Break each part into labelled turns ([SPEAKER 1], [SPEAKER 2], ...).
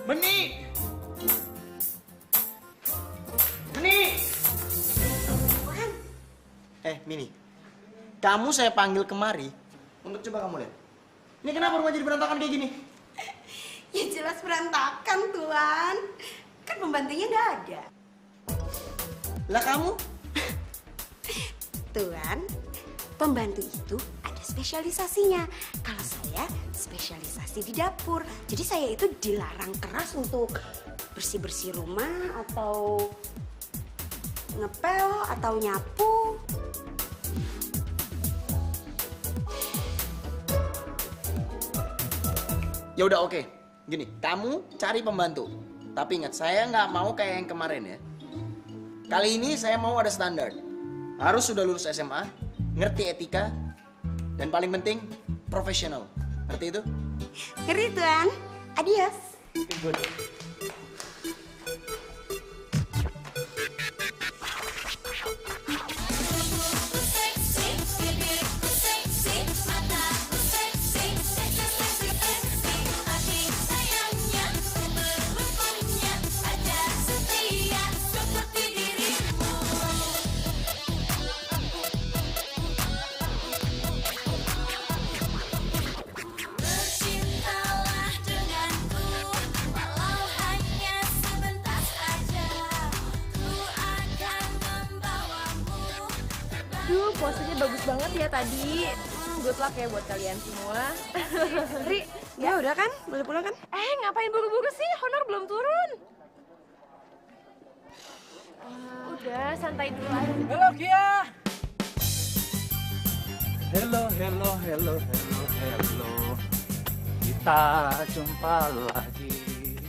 [SPEAKER 1] Meni! Meni! Mini. Kamu saya panggil kemari untuk coba kamu lihat. Ini kenapa rumah jadi berantakan kayak gini?
[SPEAKER 2] Ya jelas berantakan, Tuan. Kan pembantunya nggak ada.
[SPEAKER 1] Lah kamu?
[SPEAKER 2] Tuan, pembantu itu ada spesialisasinya. Kalau saya spesialisasi di dapur. Jadi saya itu dilarang keras untuk bersih-bersih rumah atau ngepel atau nyapu.
[SPEAKER 1] Ya udah oke. Gini, kamu cari pembantu. Tapi ingat, saya nggak mau kayak yang kemarin ya. Kali ini saya mau ada standar. Harus sudah lulus SMA, ngerti etika, dan paling penting profesional. Ngerti itu?
[SPEAKER 2] Ngerti, Tuan. Adios.
[SPEAKER 1] Good.
[SPEAKER 3] Duh, posenya bagus banget ya tadi. Good luck ya buat kalian semua. Ri,
[SPEAKER 2] Ya udah kan? Boleh pulang kan?
[SPEAKER 3] ngapain buru-buru sih? Honor belum turun. Udah, santai dulu aja.
[SPEAKER 4] Halo Kia. Hello. Kita jumpa lagi.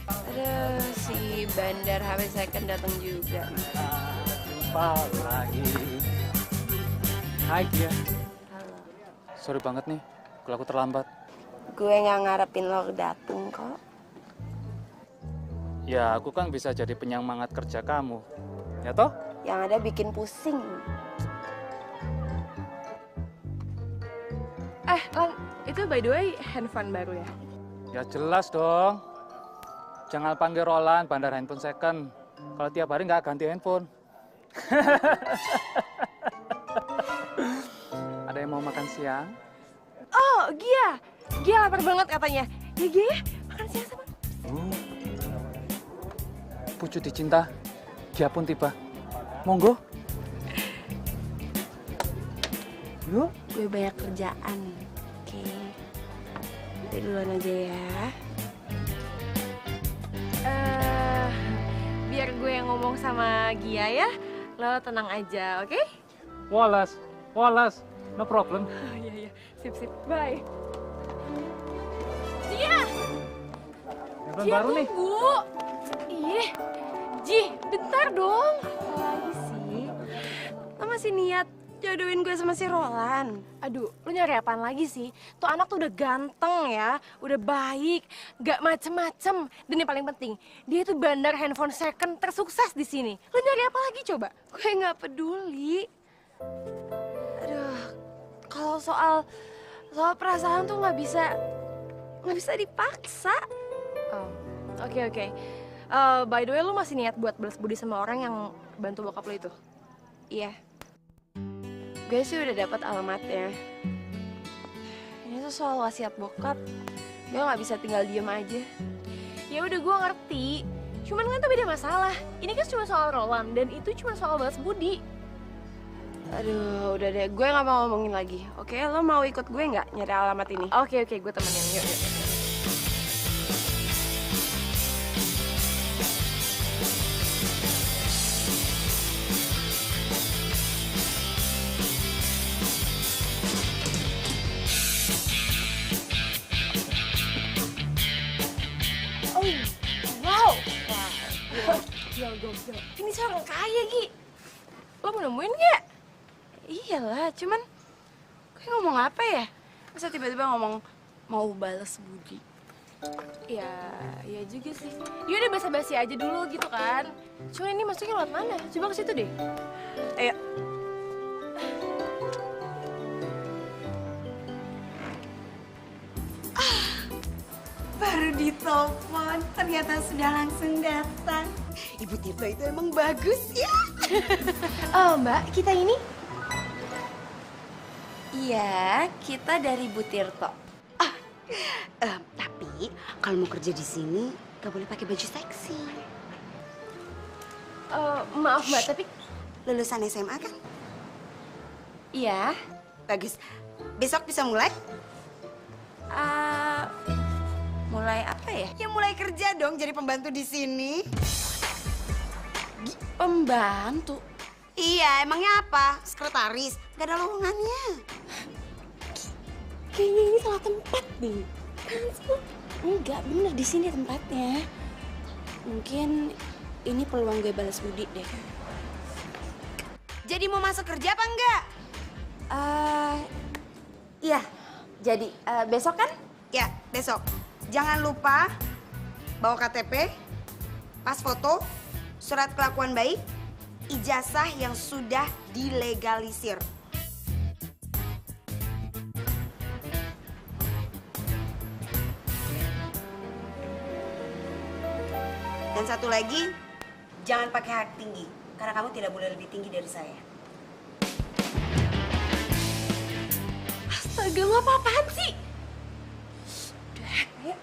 [SPEAKER 3] Aduh, si bandar HP second datang juga.
[SPEAKER 4] Kita jumpa lagi. Hai Kia.
[SPEAKER 3] Halo.
[SPEAKER 4] Sorry banget nih, kalau aku terlambat.
[SPEAKER 2] Gue nggak ngarepin lo dateng kok.
[SPEAKER 4] Ya, aku kan bisa jadi penyemangat kerja kamu. Ya toh?
[SPEAKER 2] Yang ada bikin pusing.
[SPEAKER 3] Lan, itu by the way handphone baru ya?
[SPEAKER 4] Ya jelas dong. Jangan panggil Roland bandar handphone second. Kalau tiap hari nggak ganti handphone. Ada yang mau makan siang?
[SPEAKER 3] Oh, Gia. Gia lapar banget katanya. Ya, Gia ya, makan siang sama.
[SPEAKER 4] Pucuk dicinta, Gia pun tiba. Monggo. Yuk.
[SPEAKER 2] Gue banyak kerjaan. Oke. Udah duluan aja ya.
[SPEAKER 3] Biar gue yang ngomong sama Gia ya. Lo tenang aja, oke?
[SPEAKER 4] Wallace, no problem.
[SPEAKER 3] Iya. Sip. Bye. Gia!
[SPEAKER 4] Handphone
[SPEAKER 3] Gia,
[SPEAKER 4] baru nih.
[SPEAKER 3] tunggu. Ih, Ji, bentar dong. Apa lagi sih?
[SPEAKER 2] Lo masih niat jodohin gue sama si Roland?
[SPEAKER 3] Aduh, lu nyari apaan lagi sih? Tuh anak tuh udah ganteng ya, udah baik, gak macem-macem. Dan yang paling penting, dia tuh bandar handphone second tersukses di sini. Lu nyari apa lagi coba?
[SPEAKER 2] Gue nggak peduli. Aduh, kalau soal perasaan tuh nggak bisa dipaksa.
[SPEAKER 3] Oh, oke. By the way, lu masih niat buat balas budi sama orang yang bantu bokap lu itu?
[SPEAKER 2] Iya. Gue sih udah dapat alamatnya. Ini tuh soal wasiat bokap. Gue nggak bisa tinggal diem aja.
[SPEAKER 3] Ya udah, gue ngerti. Cuman kan tuh beda masalah. Ini kan cuma soal Roland dan itu cuma soal balas budi.
[SPEAKER 2] Aduh, udah deh. Gue nggak mau ngomongin lagi. Oke, lo mau ikut gue nggak nyari alamat ini?
[SPEAKER 3] Oke, gue temenin. Yuk. Wow. Gokil. Ini seorang kaya, Gi. Lo mau nemuin nggak?
[SPEAKER 2] Iyalah, cuman gue ngomong apa ya? Masa tiba-tiba ngomong mau balas budi?
[SPEAKER 3] Ya juga sih. Ya udah basa-basi aja dulu gitu kan. Cuman ini masuknya lewat mana? Coba ke situ deh.
[SPEAKER 2] Ayo. Baru di telepon, ternyata sudah langsung datang. Ibu Tirto itu emang bagus ya.
[SPEAKER 3] Oh, Mbak, kita ini
[SPEAKER 2] Iya, kita dari Bu Tirto. Tapi kalau mau kerja di sini gak boleh pakai baju seksi.
[SPEAKER 3] maaf Mbak, tapi
[SPEAKER 2] Lulusan SMA kan?
[SPEAKER 3] iya.
[SPEAKER 2] Bagus. Besok bisa mulai? Mulai apa ya? Ya mulai kerja dong jadi pembantu di sini.
[SPEAKER 3] Pembantu.
[SPEAKER 2] Iya, emangnya apa? Sekretaris. Gak ada lowongannya.
[SPEAKER 3] Kayaknya ini salah tempat nih.
[SPEAKER 2] Enggak, bener di sini tempatnya. Mungkin ini peluang gue balas budi deh. Jadi mau masuk kerja apa enggak?
[SPEAKER 3] Iya, jadi besok kan?
[SPEAKER 2] Ya, besok. Jangan lupa bawa KTP, pas foto, surat kelakuan baik, ijazah yang sudah dilegalisir. Dan satu lagi, jangan pakai hak tinggi, karena kamu tidak boleh lebih tinggi dari saya.
[SPEAKER 3] Astaga, lo apa-apaan sih? Udah, ayo.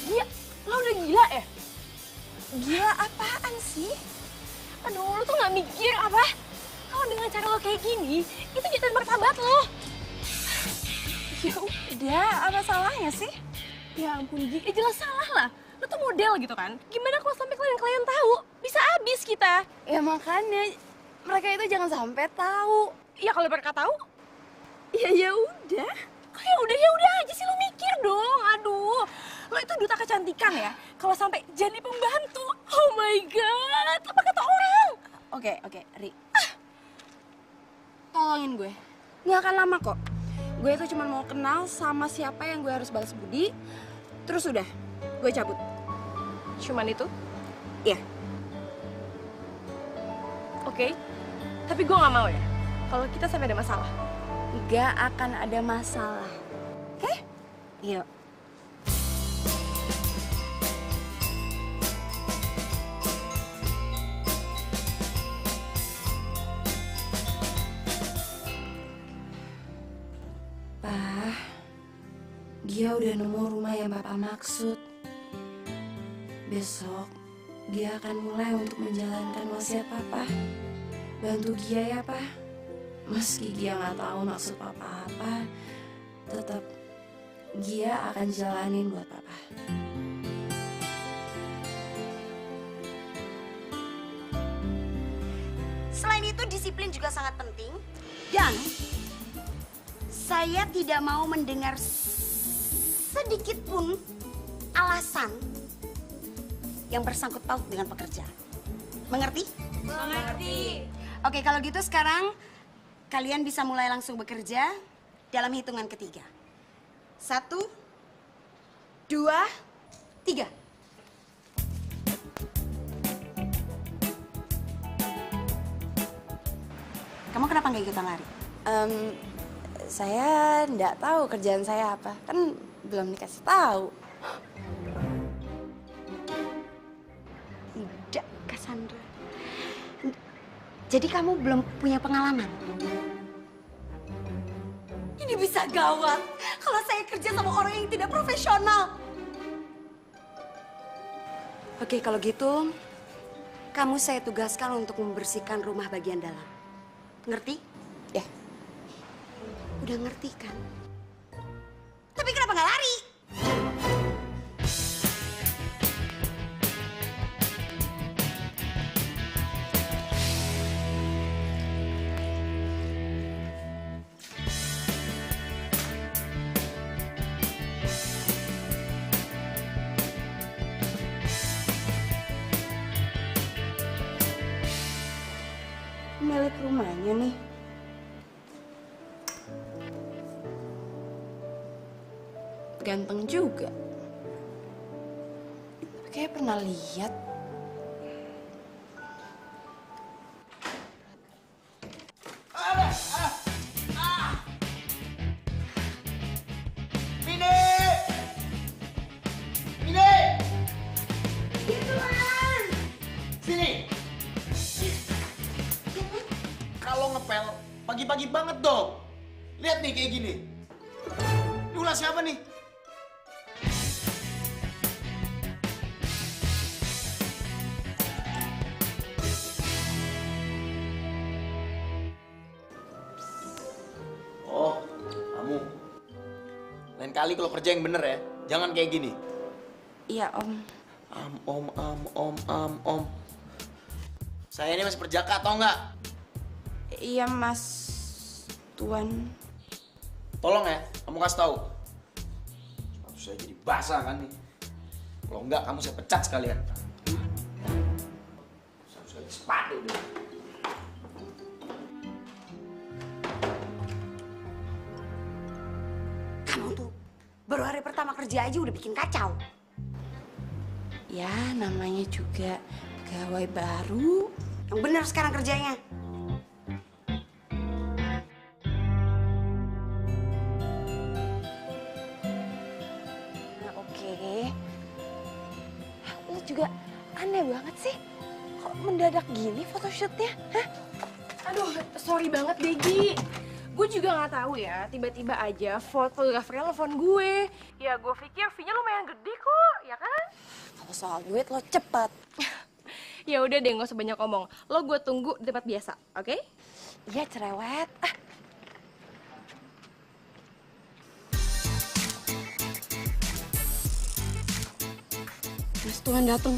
[SPEAKER 3] Gila, lo udah gila ya?
[SPEAKER 2] Gila apaan sih?
[SPEAKER 3] Aduh, lo tuh gak mikir apa? Kalau dengan cara lo kayak gini, itu jatuhin martabat lo.
[SPEAKER 2] Ya udah, apa salahnya sih?
[SPEAKER 3] Ya ampun, Gi. Jelas salah lah. Lo tuh model gitu kan. Gimana kalau sampai klien-klien tahu? Bisa habis kita.
[SPEAKER 2] Ya makanya, mereka itu jangan sampai tahu.
[SPEAKER 3] Ya kalau mereka tahu,
[SPEAKER 2] Ya udah.
[SPEAKER 3] kok ya udah aja sih, lo mikir dong. Aduh, lo itu duta kecantikan ya. Kalau sampai jadi pembantu, oh my god, apa kata orang?
[SPEAKER 2] Oke, Ri. Tolongin gue. Nggak akan lama kok. Gue itu cuma mau kenal sama siapa yang gue harus balas budi. Terus udah, gue cabut.
[SPEAKER 3] Cuman itu?
[SPEAKER 2] Iya.
[SPEAKER 3] Oke. Tapi gue nggak mau ya. Kalau kita sampai ada masalah.
[SPEAKER 2] Nggak akan ada masalah. Oke? Yuk.
[SPEAKER 5] Dia udah nemu rumah yang Bapak maksud. Besok, dia akan mulai untuk menjalankan wasiat Papa. Bantu Gia ya, Pak. Meski Gia nggak tahu maksud Papa apa, tetap Gia akan jalanin buat Papa.
[SPEAKER 2] Selain itu, disiplin juga sangat penting. Dan saya tidak mau mendengar sedikit pun alasan yang bersangkut paut dengan pekerjaan. Mengerti?
[SPEAKER 3] Mengerti.
[SPEAKER 2] Oke, kalau gitu sekarang kalian bisa mulai langsung bekerja dalam hitungan ketiga. 1, 2, 3. Kamu kenapa nggak ikutan lari?
[SPEAKER 5] Saya nggak tahu kerjaan saya apa. Kan belum dikasih tahu.
[SPEAKER 2] Tidak, Cassandra. Jadi kamu belum punya pengalaman? Ini bisa gawat kalau saya kerja sama orang yang tidak profesional. Oke, kalau gitu kamu saya tugaskan untuk membersihkan rumah bagian dalam. Ngerti?
[SPEAKER 5] Ya.
[SPEAKER 2] Udah ngerti kan? Tapi kenapa nggak lari?
[SPEAKER 5] Balik rumahnya nih. Ganteng juga. Kayak pernah lihat.
[SPEAKER 1] Vini! Pagi-pagi banget dong. Lihat nih kayak gini. Ini ulah siapa nih? Oh, kamu. Lain kali kalau kerja yang bener ya. Jangan kayak gini.
[SPEAKER 5] Iya, Om.
[SPEAKER 1] Om. Saya ini masih perjaka, tau nggak?
[SPEAKER 5] Iya, Mas Tuan.
[SPEAKER 1] Tolong ya, kamu kasih tahu. Sepatu saya jadi basah kan nih. Kalau enggak, kamu saya pecat sekalian. Sepatu saya sepatu deh.
[SPEAKER 2] Kamu tuh baru hari pertama kerja aja udah bikin kacau.
[SPEAKER 5] Ya, namanya juga pegawai baru.
[SPEAKER 2] Yang bener sekarang kerjanya.
[SPEAKER 3] Nah, oke. Lo juga aneh banget sih. Kok mendadak gini photoshootnya? Hah? Aduh, sorry banget, Degi. Gue juga nggak tahu ya, tiba-tiba aja fotografernya nelfon gue. Ya, gue pikir fee-nya lumayan gede kok, ya kan?
[SPEAKER 5] Kalau soal duit lo cepet.
[SPEAKER 3] Ya udah deh, nggak usah banyak ngomong. Lo gue tunggu di tempat biasa, oke?
[SPEAKER 5] Iya, cerewet.
[SPEAKER 2] Mas Tuhan datang.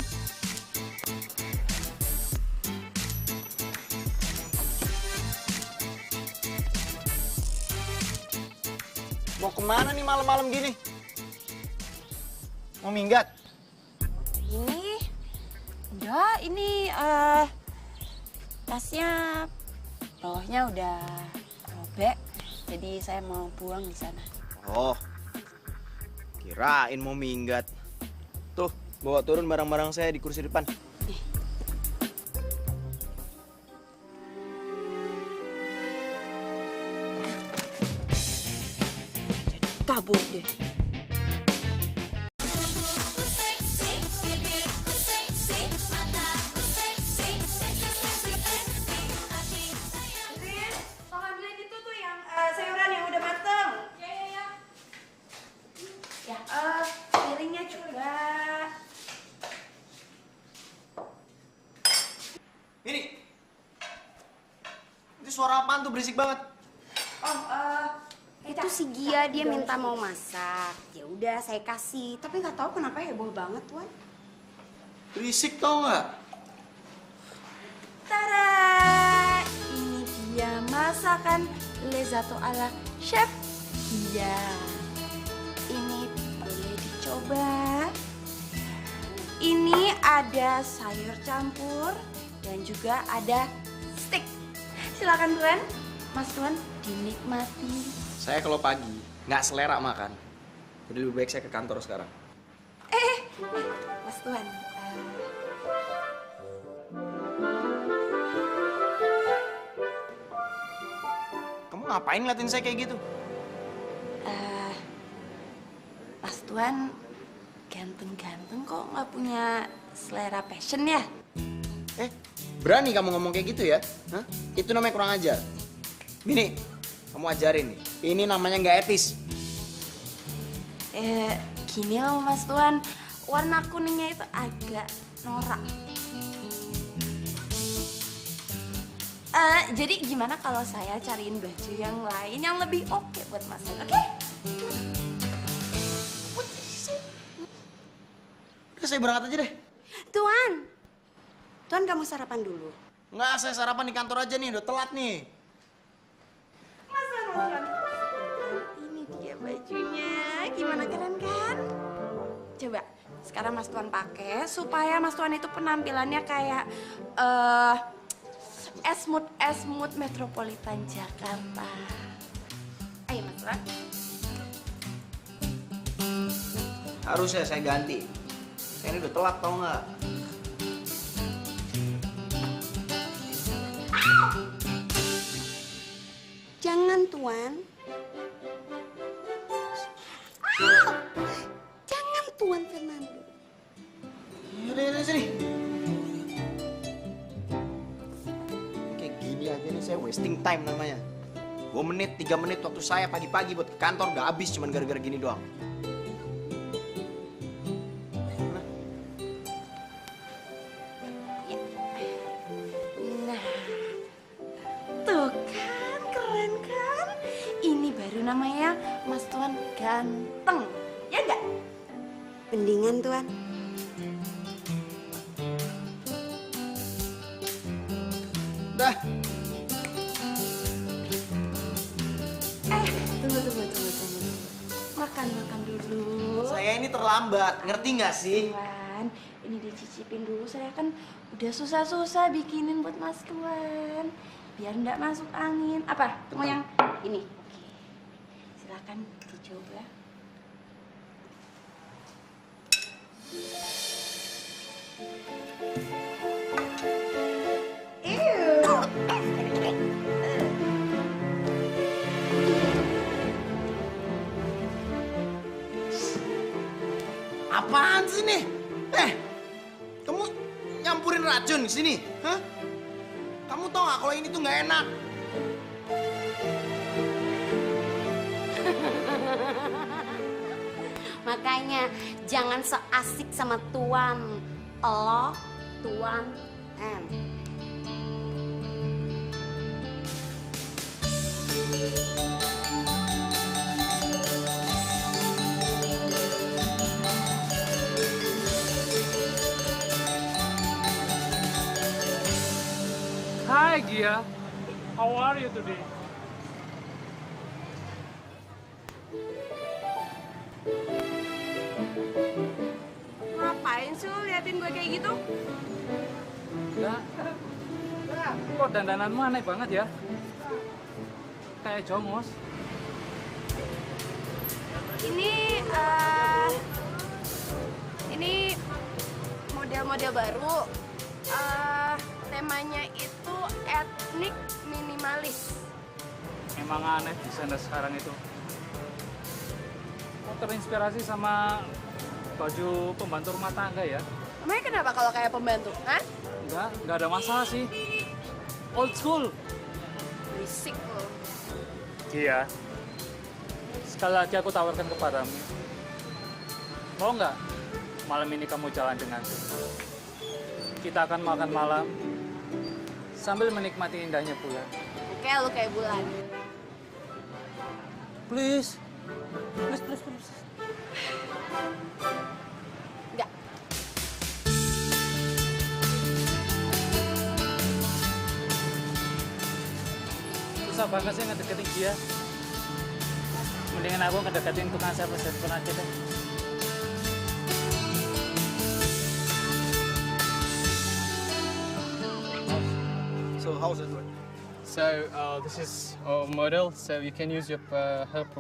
[SPEAKER 1] Mau kemana nih malam-malam gini? Mau minggat?
[SPEAKER 5] Ini tasnya bawahnya udah robek, jadi saya mau buang di sana.
[SPEAKER 1] Oh, kirain mau minggat. Tuh, bawa turun barang-barang saya di kursi depan.
[SPEAKER 5] Kabur deh.
[SPEAKER 2] Tolong ambilin itu tuh yang sayuran yang udah mateng.
[SPEAKER 3] Ya.
[SPEAKER 2] Ya, piringnya juga.
[SPEAKER 1] Ini suara apaan tuh berisik banget?
[SPEAKER 2] Itu si Gia, dia minta mau masak. Ya udah saya kasih, tapi nggak tahu kenapa heboh banget, Tuan.
[SPEAKER 1] Berisik tau nggak?
[SPEAKER 5] Tada! Ini dia masakan Lezato ala Chef Gia. Ini boleh dicoba. Ini ada sayur campur dan juga ada steak. Silakan Tuan. Mas Tuan, dinikmati.
[SPEAKER 1] Saya kalau pagi nggak selera makan. Jadi lebih baik saya ke kantor sekarang.
[SPEAKER 5] Mas Tuan.
[SPEAKER 1] Kamu ngapain ngeliatin saya kayak gitu?
[SPEAKER 5] Mas Tuan ganteng-ganteng kok nggak punya selera fashion ya?
[SPEAKER 1] Berani kamu ngomong kayak gitu ya? Hah? Itu namanya kurang ajar. Gini, kamu ajarin nih. Ini namanya nggak etis.
[SPEAKER 5] Gini loh Mas Tuan, warna kuningnya itu agak norak. Jadi gimana kalau saya cariin baju yang lain yang lebih oke buat Mas Tuan, oke?
[SPEAKER 1] Udah saya berangkat aja deh.
[SPEAKER 2] Tuan kamu sarapan dulu.
[SPEAKER 1] Nggak, saya sarapan di kantor aja nih. Udah telat nih.
[SPEAKER 5] Ini dia bajunya, gimana keren kan? Coba sekarang Mas Tuan pakai supaya Mas Tuan itu penampilannya kayak esmut metropolitan Jakarta. Ayo Mas Tuan.
[SPEAKER 1] Harusnya saya ganti. Saya ini udah telat tau nggak?
[SPEAKER 2] Jangan, Tuan. Jangan, Tuan Fernando.
[SPEAKER 1] Yaudah, sini. Kayak gini aja nih saya wasting time namanya. 2 menit, 3 menit waktu saya pagi-pagi buat ke kantor gak habis cuman gara-gara gini doang.
[SPEAKER 2] Nah, tuh kan, keren kan? Ini baru namanya Mas Tuan ganteng, ya enggak? Mendingan Tuan.
[SPEAKER 1] Dah.
[SPEAKER 2] Tunggu. Makan dulu.
[SPEAKER 1] Saya ini terlambat, ngerti nggak sih?
[SPEAKER 2] Tuan, ini dicicipin dulu. Saya kan udah susah-susah bikinin buat Mas Tuan. Biar nggak masuk angin. Apa? Mau yang ini? Oke. Silakan dicoba.
[SPEAKER 1] Apaan sih nih? Kamu nyampurin racun di sini? Hah? Kamu tau gak kalau ini tuh nggak enak?
[SPEAKER 2] Makanya jangan seasik sama Tuan. Lo, Tuan, M.
[SPEAKER 4] Hi Gia, how are you today?
[SPEAKER 3] Ngapain sih lu liatin gue kayak gitu?
[SPEAKER 4] Enggak. Kok dandananmu aneh banget ya? Kayak jongos.
[SPEAKER 3] Ini model-model baru. Temanya itu etnik minimalis.
[SPEAKER 4] Emang aneh desainer sekarang itu. Kok terinspirasi sama baju pembantu rumah tangga ya?
[SPEAKER 3] Emangnya kenapa kalau kayak pembantu? Hah?
[SPEAKER 4] Enggak ada masalah sih. Old school.
[SPEAKER 3] Berisik lo.
[SPEAKER 4] Iya. Sekali lagi aku tawarkan kepadamu. Mau nggak malam ini kamu jalan denganku? Kita akan makan malam sambil menikmati indahnya bulan.
[SPEAKER 3] Oke, lu kayak bulan.
[SPEAKER 4] Please.
[SPEAKER 3] Enggak.
[SPEAKER 4] Susah banget sih ngedeketin dia. Mendingan aku ngedeketin tukang servis handphone aja deh.
[SPEAKER 6] So how's it work? So this is our model, so you can use her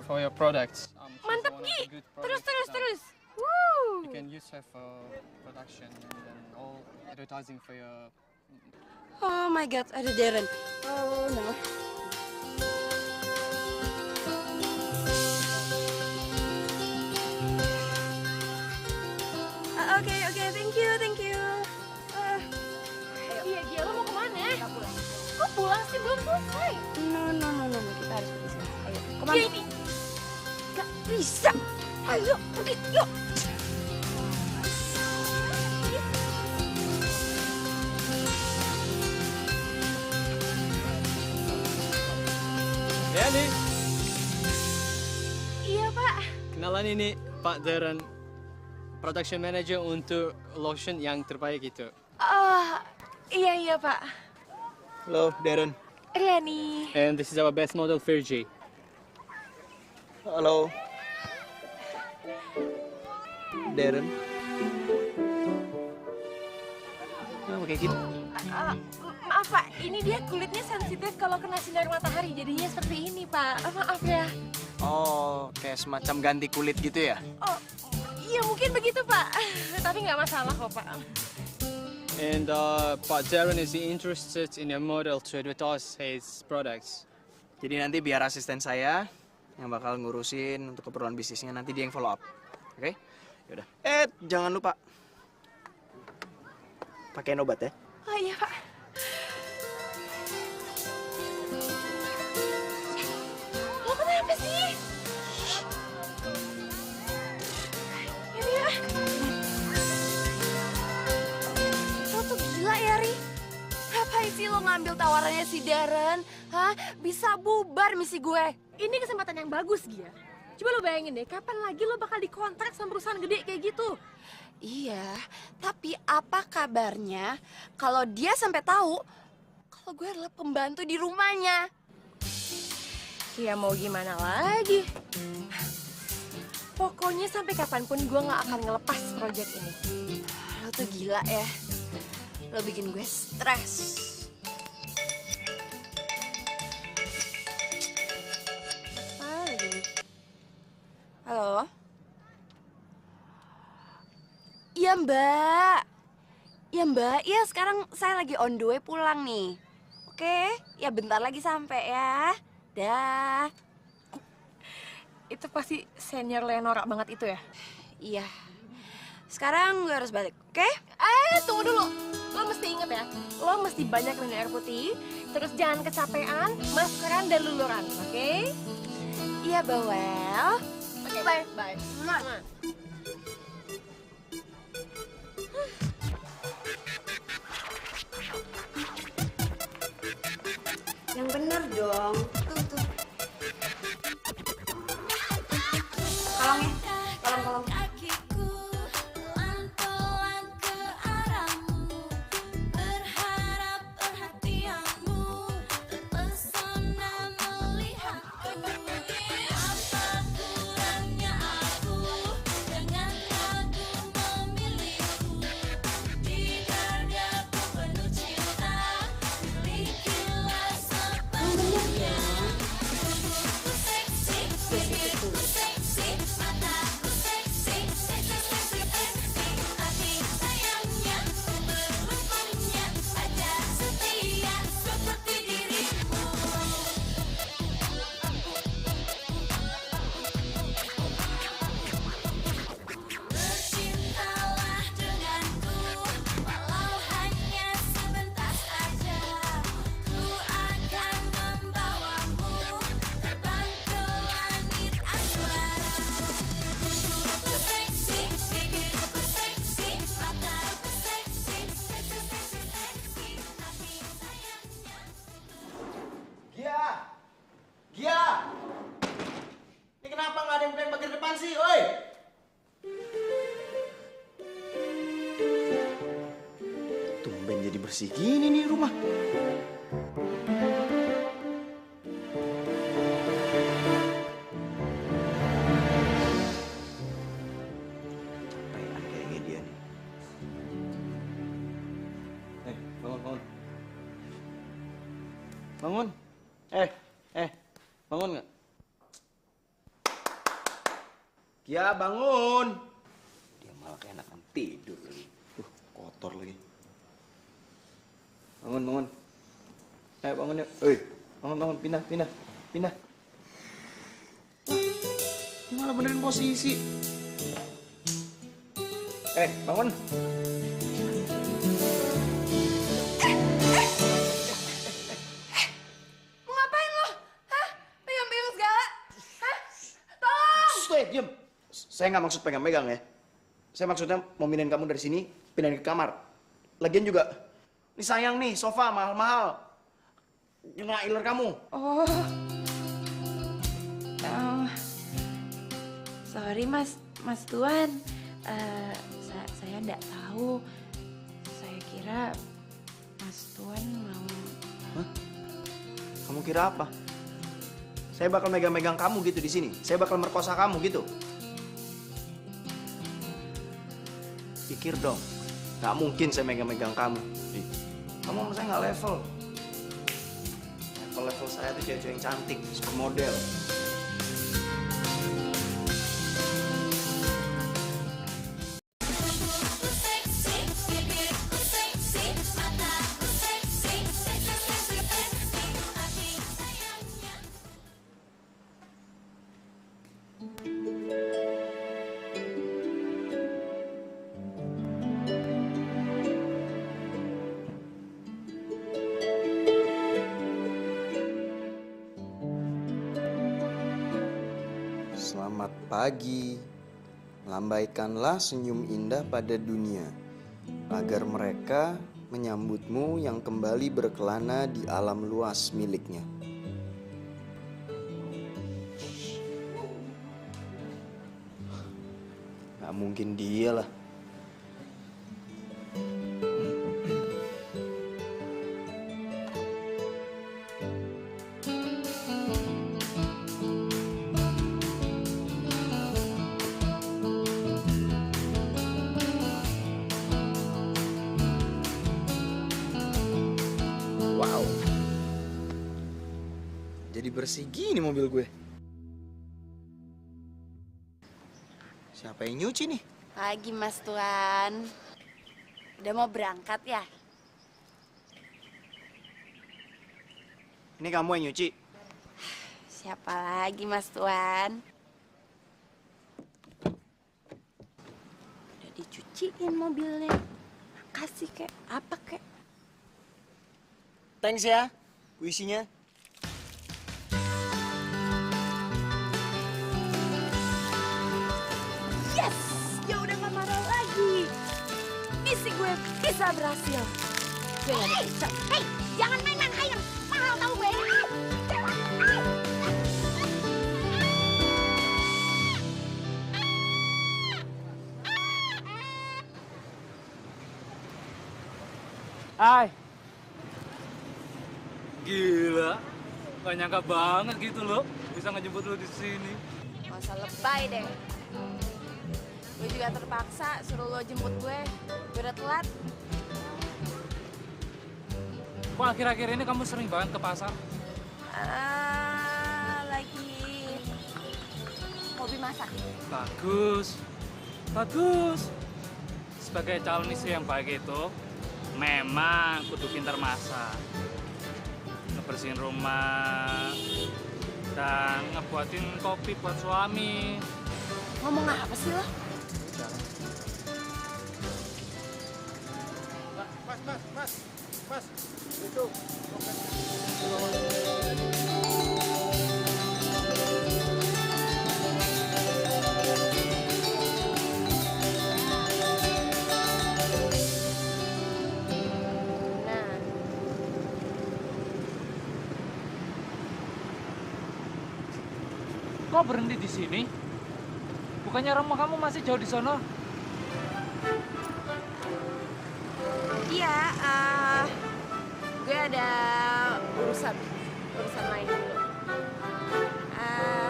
[SPEAKER 6] for your products. She's
[SPEAKER 3] Mantep,
[SPEAKER 6] one of
[SPEAKER 3] Gi.
[SPEAKER 6] the good
[SPEAKER 3] Terus.
[SPEAKER 6] products,
[SPEAKER 3] Woo.
[SPEAKER 6] You can use her for production and then all advertising for your.
[SPEAKER 2] Oh my God, ada Darren. Oh no. Oke, thank you.
[SPEAKER 3] Iya, Gia, lo mau kemana? Kok pulang sih? Belum selesai.
[SPEAKER 2] No, kita harus pergi sini. Ayo,
[SPEAKER 3] Gia
[SPEAKER 2] kemana?
[SPEAKER 3] ini.
[SPEAKER 2] Gak bisa. Ayo, pergi, yuk.
[SPEAKER 6] Yani,
[SPEAKER 3] Iya, Pak.
[SPEAKER 6] kenalan ini Pak Darren, production manager untuk lotion yang terbaik itu.
[SPEAKER 3] Iya, Pak.
[SPEAKER 1] Halo, Darren.
[SPEAKER 3] Riani.
[SPEAKER 6] And this is our best model, Virgie.
[SPEAKER 1] Halo. Darren. Kenapa kayak gitu?
[SPEAKER 3] Maaf, Pak. Ini dia kulitnya sensitif kalau kena sinar matahari. Jadinya seperti ini, Pak. Maaf ya.
[SPEAKER 1] Oh, kayak semacam ganti kulit gitu ya?
[SPEAKER 3] Oh, iya mungkin begitu, Pak. Tapi nggak masalah kok, Pak.
[SPEAKER 6] And Pak Darren is interested in a model to advertise his products.
[SPEAKER 1] Jadi nanti biar asisten saya yang bakal ngurusin untuk keperluan bisnisnya, nanti dia yang follow up. Oke? Yaudah. Jangan lupa pakai obat ya.
[SPEAKER 3] Oh iya, Pak.
[SPEAKER 5] ngambil tawarannya si Darren, bisa bubar misi gue.
[SPEAKER 3] Ini kesempatan yang bagus, Gia. Coba lo bayangin deh, kapan lagi lo bakal dikontrak sama perusahaan gede kayak gitu?
[SPEAKER 5] Iya, tapi apa kabarnya kalau dia sampai tahu kalau gue adalah pembantu di rumahnya?
[SPEAKER 3] Ya mau gimana lagi? Pokoknya sampai kapanpun gue nggak akan ngelepas proyek ini.
[SPEAKER 5] Lo tuh gila ya, lo bikin gue stres.
[SPEAKER 3] Apa lagi nih?
[SPEAKER 5] Halo? Iya mbak. Iya mbak, iya sekarang saya lagi on the way pulang nih. Oke, ya bentar lagi sampai ya. Dah.
[SPEAKER 3] Itu pasti senior Leonora banget itu ya?
[SPEAKER 5] Iya. Sekarang gue harus balik, oke?
[SPEAKER 3] Tunggu dulu. Lo mesti inget ya, lo mesti banyak minum air putih, terus jangan kecapean, maskeran dan luluran, oke?
[SPEAKER 5] Iya bawel.
[SPEAKER 3] Oke, bye. Bye.
[SPEAKER 2] Yang bener dong.
[SPEAKER 5] Tuh.
[SPEAKER 2] Tolong ya. Tolong.
[SPEAKER 7] Kakiku pelan-pelan ke arahmu, berharap perhatianmu, terpesona melihatku. Apa kurangnya aku dengan kagum memilihmu? Di gardaku penuh cinta, milikilah sepenuhnya. Ku seksi, bibirku seksi, mataku seksi, seksi, hati sayangnya, beruntuknya, pacar setia seperti dirimu. Bercintalah denganku, walau hanya sebentar saja. Ku akan membawamu terbang ke langit asmara. Ku seksi, bibirku seksi, mataku seksi, seksi, hati sayangnya.
[SPEAKER 1] Gia! Gia! Ini kenapa nggak ada yang bukain pagar depan sih, oi? Tumben jadi bersih gini nih rumah. Capean kayaknya dia nih. Bangun. Bangun. Bangun nggak? Gia, bangun. Dia malah kayak enakan tidur lagi. Kotor lagi. Bangun. Bangun yuk. Bangun. Pindah. Dia malah benerin posisi. Bangun.
[SPEAKER 5] Mau ngapain lo? Pegang-pegang segala? Tolong!
[SPEAKER 1] Diam. Saya nggak maksud pegang-pegang ya. Saya maksudnya mau pindahin kamu dari sini, pindahin ke kamar. Lagian juga, ini sayang nih, sofa mahal-mahal. Kena iler kamu.
[SPEAKER 5] Sorry mas Tuan, saya nggak tahu. Saya kira Mas Tuan mau.
[SPEAKER 1] Kamu kira apa? Saya bakal megang-megang kamu gitu di sini. Saya bakal merkosa kamu gitu. Pikir dong. Nggak mungkin saya megang-megang kamu. Kamu sama saya nggak level. Level saya tuh cewek-cewek yang cantik, supermodel.
[SPEAKER 7] Ku seksi, bibirku seksi, mataku seksi, seksi, hati sayangnya.
[SPEAKER 1] Selamat pagi. Lambaikanlah senyum indah pada dunia, agar mereka menyambutmu yang kembali berkelana di alam luas miliknya. Gak mungkin dia lah. Wow. Jadi bersih gini mobil gue. Siapa yang nyuci nih?
[SPEAKER 2] Pagi Mas Tuan. Udah mau berangkat ya?
[SPEAKER 1] Ini kamu yang nyuci?
[SPEAKER 2] Siapa lagi Mas Tuan? Udah dicuciin mobilnya. Makasih kek, apa kek?
[SPEAKER 1] Thanks ya, puisinya.
[SPEAKER 2] Yes! Ya udah gak marah lagi. Misi gue bisa berhasil. Gue gak ada bisa. Hei, jangan main-main air. Mahal tau gue.
[SPEAKER 4] Hai. Gila. Gak nyangka banget gitu loh. Bisa ngejemput lo di sini.
[SPEAKER 2] Gak usah lebay deh. Gue juga terpaksa suruh lo jemput gue. Gue udah telat.
[SPEAKER 4] Kok akhir-akhir ini kamu sering banget ke pasar?
[SPEAKER 2] Lagi hobi masak.
[SPEAKER 4] Bagus. Bagus. Sebagai calon istri yang baik itu, memang kudu pintar masak. Ngebersihin rumah, dan ngebuatin kopi buat suami.
[SPEAKER 2] Ngomong apa sih lo?
[SPEAKER 6] Mas, itu.
[SPEAKER 2] Nah,
[SPEAKER 4] Kok berhenti di sini? Bukannya rumah kamu masih jauh di sono?
[SPEAKER 2] iya, gue ada urusan lain dulu.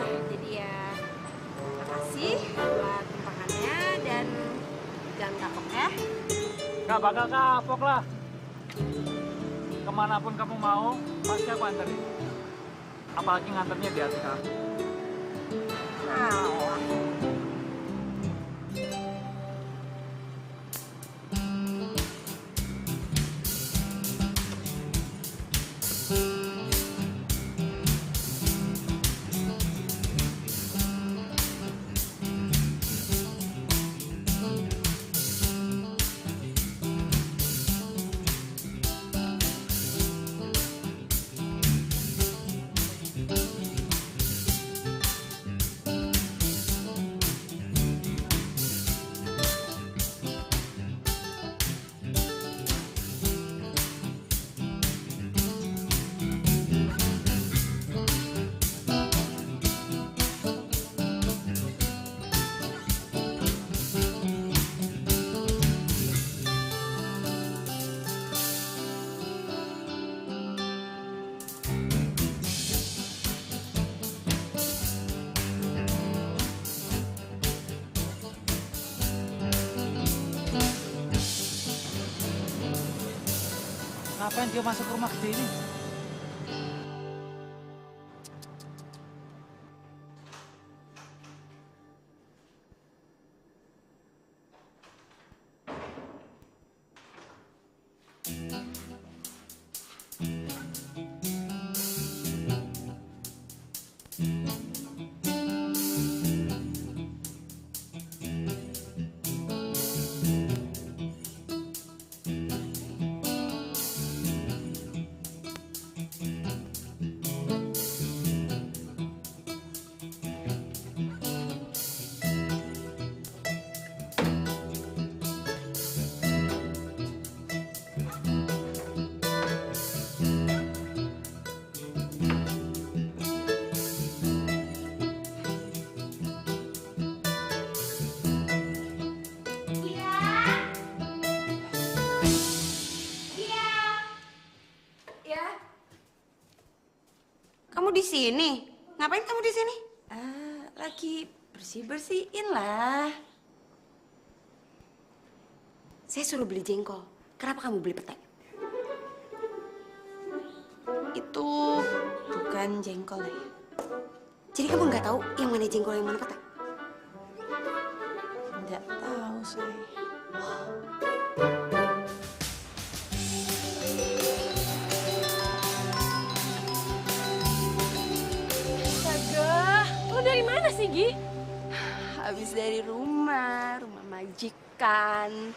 [SPEAKER 2] Jadi ya, makasih buat makannya dan jangan kapok ya.
[SPEAKER 4] Gak bakal kapok lah. Kemanapun kamu mau, pasti aku anterin. Apalagi nganternya di hati kamu. Ngapain dia masuk rumah gede ini?
[SPEAKER 2] sini? Ngapain kamu di sini?
[SPEAKER 5] Lagi bersih-bersihin lah.
[SPEAKER 2] Saya suruh beli jengkol. Kenapa kamu beli petai?
[SPEAKER 5] Itu bukan jengkol ya?
[SPEAKER 2] Jadi kamu nggak tahu yang mana jengkol yang mana petai?
[SPEAKER 5] Nggak tahu saya.
[SPEAKER 3] Astaga, lo dari mana sih, Gi?
[SPEAKER 5] Habis dari rumah majikan.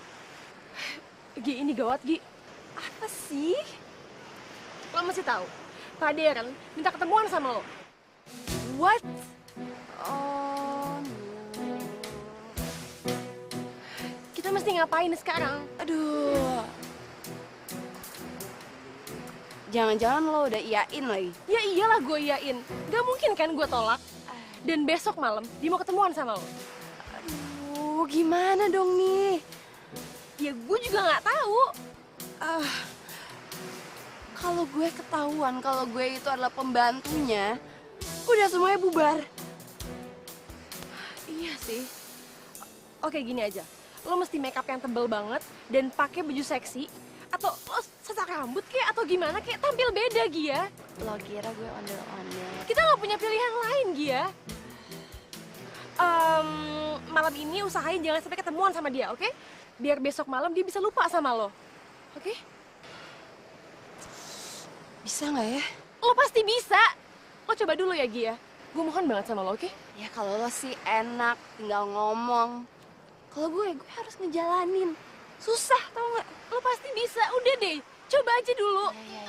[SPEAKER 3] Gi, ini gawat, Gi.
[SPEAKER 5] Apa sih?
[SPEAKER 3] Lo masih tahu, Pak Deren minta ketemuan sama lo.
[SPEAKER 5] What? Oh, no.
[SPEAKER 3] Kita mesti ngapain sekarang?
[SPEAKER 5] Aduh. Jangan-jangan lo udah iyain lagi.
[SPEAKER 3] Ya iyalah gue iyain. Gak mungkin kan gue tolak. Dan besok malam dia mau ketemuan sama lo.
[SPEAKER 5] Aduh, gimana dong nih?
[SPEAKER 3] Ya gue juga nggak tahu.
[SPEAKER 5] Kalau gue ketahuan kalau gue itu adalah pembantunya, udah semuanya bubar.
[SPEAKER 3] Iya sih. Oke, gini aja. Lo mesti make up yang tebel banget dan pakai baju seksi. Atau lo sesak rambut kayak atau gimana kayak tampil beda, Gia.
[SPEAKER 5] Lo kira gue ondel-ondel?
[SPEAKER 3] Kita nggak punya pilihan lain, Gia. Malam ini usahain jangan sampai ketemuan sama dia, oke? Biar besok malam dia bisa lupa sama lo. Oke?
[SPEAKER 5] Bisa nggak ya?
[SPEAKER 3] Lo pasti bisa. Lo coba dulu ya, Gia. Gue mohon banget sama lo, oke?
[SPEAKER 5] Ya kalau lo sih enak, tinggal ngomong. Kalau gue harus ngejalanin. Susah tau nggak?
[SPEAKER 3] Lo pasti bisa. Udah deh, coba aja dulu.
[SPEAKER 5] Ya.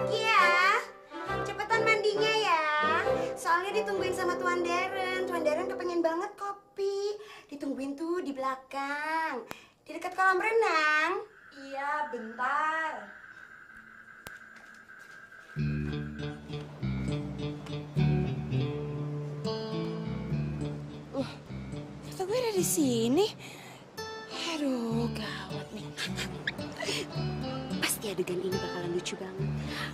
[SPEAKER 2] Iya, cepetan mandinya ya. Soalnya ditungguin sama Tuan Deren. Tuan Deren kepengen banget kopi. Ditungguin tuh di belakang. Di dekat kolam renang.
[SPEAKER 5] Iya, bentar. Foto gue ada di sini. Aduh, gawat nih.
[SPEAKER 2] Pasti adegan ini bakalan lucu banget.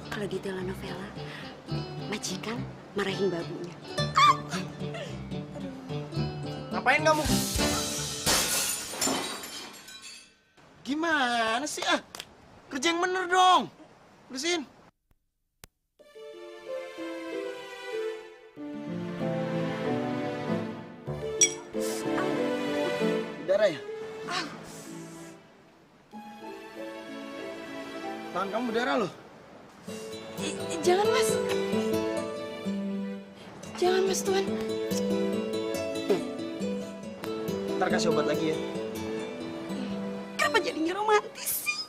[SPEAKER 2] Kalau di telenovela, majikan marahin babunya.
[SPEAKER 1] Ngapain kamu? Gimana sih ah? Kerja yang bener dong. Bersihin. Darah ya? Tangan kamu berdarah loh.
[SPEAKER 5] Jangan, Mas. Jangan, Mas Tuan.
[SPEAKER 1] Ntar kasih obat lagi ya.
[SPEAKER 2] Kenapa jadinya romantis sih?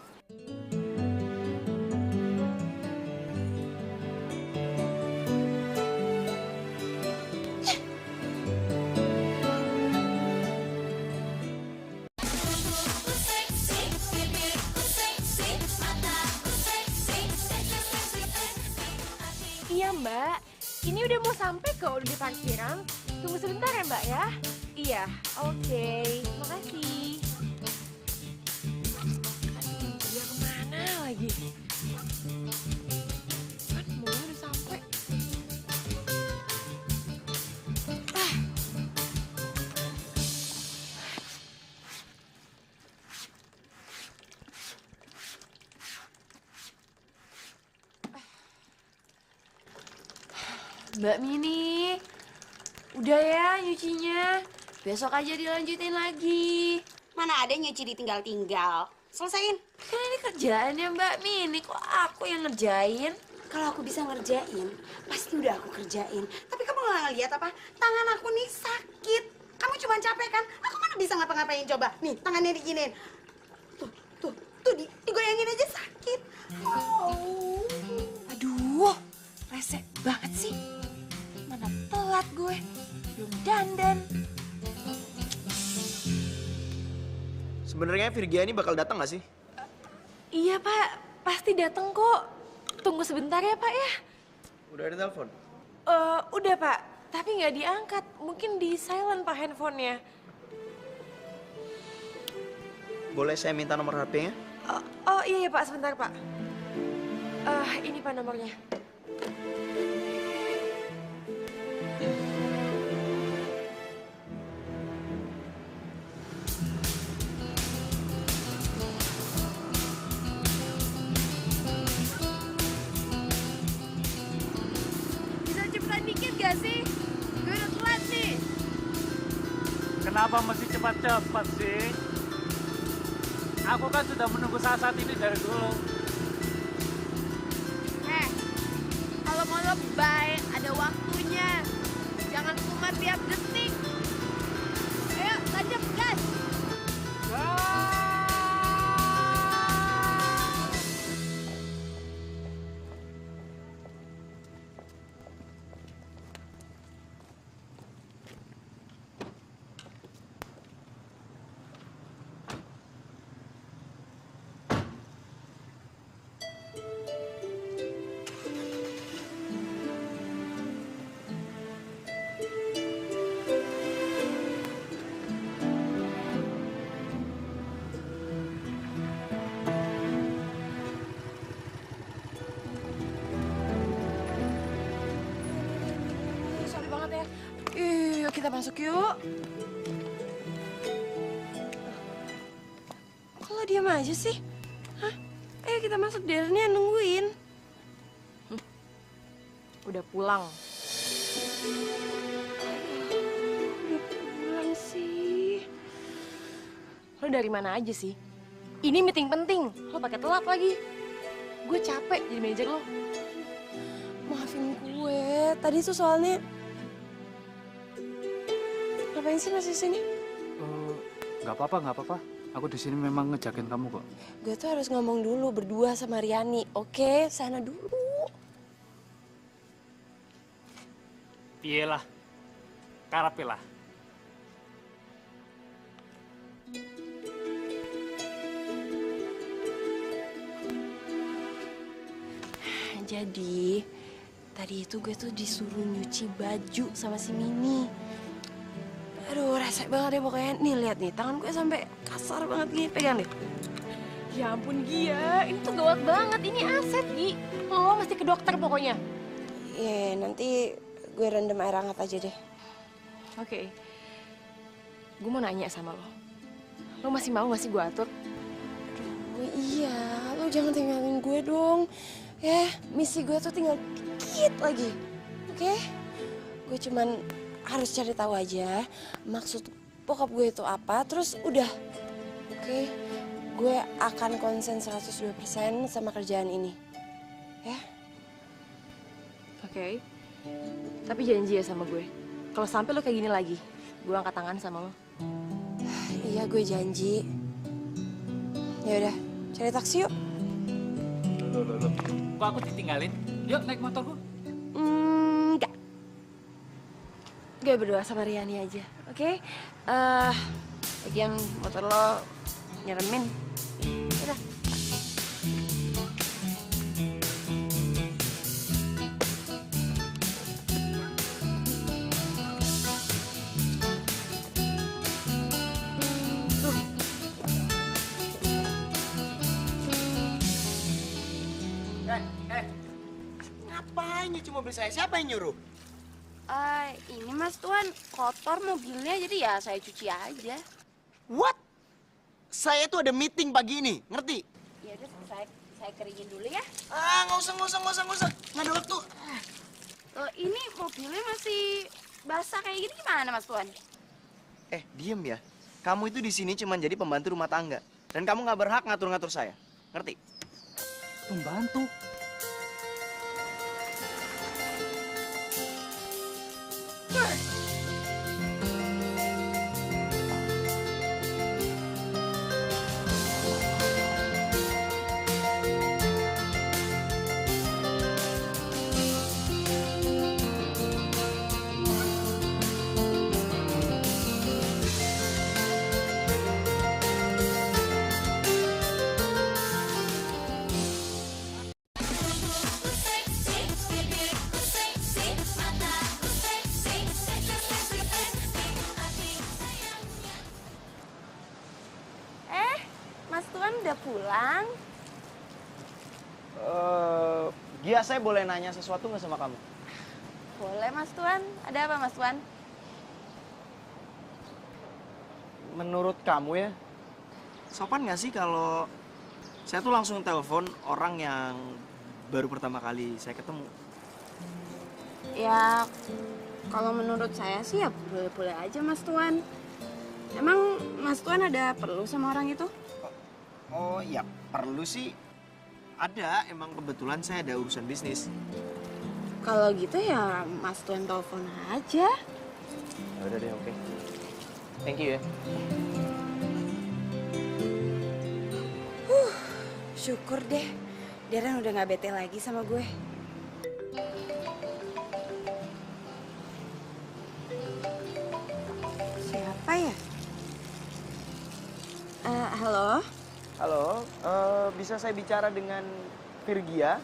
[SPEAKER 3] Iya, Mbak. Ini udah mau sampai kok, udah di parkiran. Tunggu sebentar ya, Mbak ya. Iya, oke. Makasih. Aduh, dia kemana lagi? Kan mobilnya udah sampai.
[SPEAKER 5] Mbak Mini, udah ya nyucinya. Besok aja dilanjutin lagi.
[SPEAKER 2] Mana ada nyuci ditinggal-tinggal. Selesain.
[SPEAKER 5] Kan ini kerjaannya Mbak Mini, kok aku yang ngerjain?
[SPEAKER 2] Kalau aku bisa ngerjain, pasti udah aku kerjain. Tapi kamu nggak ngeliat apa? Tangan aku nih sakit. Kamu cuma capek kan? Aku mana bisa ngapa-ngapain coba? Nih, tangannya diginiin. Tuh, digoyangin aja sakit. Oh.
[SPEAKER 5] Aduh, rese banget sih. Mana telat gue.
[SPEAKER 3] belum dandan.
[SPEAKER 1] Sebenarnya Virgia ini bakal datang nggak sih?
[SPEAKER 3] Iya Pak, pasti datang kok. Tunggu sebentar ya Pak ya.
[SPEAKER 1] Udah ada telepon.
[SPEAKER 3] Udah Pak, tapi nggak diangkat. Mungkin di silent Pak handphonenya.
[SPEAKER 1] Boleh saya minta nomor HP-nya?
[SPEAKER 3] Oh iya ya Pak, sebentar Pak. Ini Pak nomornya. Bisa cepetan dikit gak sih? Gue udah telat nih.
[SPEAKER 4] Kenapa mesti cepat-cepat sih? Aku kan sudah menunggu saat ini dari dulu.
[SPEAKER 3] Kalau mau lebay, ada waktunya. Jangan kumat tiap detik. Ayo, tancap gas. Sorry banget ya. Yuk, kita masuk yuk. Kok lo diam aja sih? Hah? Ayo kita masuk, Darren nungguin. Udah pulang. Udah pulang sih. Lo dari mana aja sih? Ini meeting penting. Lo pakai telat lagi. Gue capek jadi manajer lo. Maafin gue. Tadi tuh soalnya. Ngapain sih masih sini?
[SPEAKER 4] Nggak apa-apa, nggak apa-apa. Aku di sini memang ngejagain kamu kok.
[SPEAKER 3] Gue tuh harus ngomong dulu berdua sama Riani. Oke, sana dulu.
[SPEAKER 4] Iyalah, karapilah.
[SPEAKER 3] Jadi, tadi itu gue tuh disuruh nyuci baju sama si Mini. Aduh, rese banget ya pokoknya. Nih, lihat nih, tangan gue sampai kasar banget gini. Pegang deh. Ya ampun, Gia. Ini tuh gawat banget. Ini aset, Gi. Lo mesti ke dokter pokoknya.
[SPEAKER 2] Iya, nanti gue rendam air hangat aja deh.
[SPEAKER 3] Oke. Gue mau nanya sama lo. Lo masih mau gak sih gue atur?
[SPEAKER 2] Oh iya, lo jangan tinggalin gue dong. Ya, misi gue tuh tinggal dikit lagi. Oke? Gue cuman harus cari tahu aja maksud bokap gue itu apa, terus udah. Oke? Gue akan konsen 102% sama kerjaan ini. Ya?
[SPEAKER 3] Oke. Tapi janji ya sama gue. Kalau sampai lo kayak gini lagi, gue angkat tangan sama lo.
[SPEAKER 2] Iya, gue janji. Ya udah, cari taksi yuk.
[SPEAKER 4] Loh. Kok aku ditinggalin? Yuk, naik motorku.
[SPEAKER 3] Enggak. Gue berdua sama Riani aja, oke? Bagian motor lo nyeremin. Udah.
[SPEAKER 1] Ngapain nyuci mobil saya? Siapa yang nyuruh?
[SPEAKER 2] Ini Mas Tuan, kotor mobilnya jadi ya saya cuci aja.
[SPEAKER 1] What? Saya tuh ada meeting pagi ini, ngerti?
[SPEAKER 2] Ya udah, saya keringin dulu ya.
[SPEAKER 1] Nggak usah. Nggak ada waktu.
[SPEAKER 2] Ini mobilnya masih basah kayak gini gimana Mas Tuan?
[SPEAKER 1] Diem ya. Kamu itu di sini cuma jadi pembantu rumah tangga. Dan kamu nggak berhak ngatur-ngatur saya. Ngerti?
[SPEAKER 4] Pembantu?
[SPEAKER 2] udah pulang?
[SPEAKER 1] Gia, saya boleh nanya sesuatu nggak sama kamu?
[SPEAKER 2] Boleh Mas Tuan. Ada apa Mas Tuan?
[SPEAKER 1] Menurut kamu ya, sopan nggak sih kalau saya tuh langsung telepon orang yang baru pertama kali saya ketemu?
[SPEAKER 2] Ya, kalau menurut saya sih ya boleh-boleh aja Mas Tuan. Emang Mas Tuan ada perlu sama orang itu?
[SPEAKER 1] Oh ya, perlu sih. Ada, emang kebetulan saya ada urusan bisnis.
[SPEAKER 2] Kalau gitu ya Mas Tuan telepon aja.
[SPEAKER 1] Ya udah deh, oke. Thank you ya.
[SPEAKER 2] Syukur deh, Darren udah gak bete lagi sama gue. Siapa ya? Halo?
[SPEAKER 1] Halo, bisa saya bicara dengan Virgia?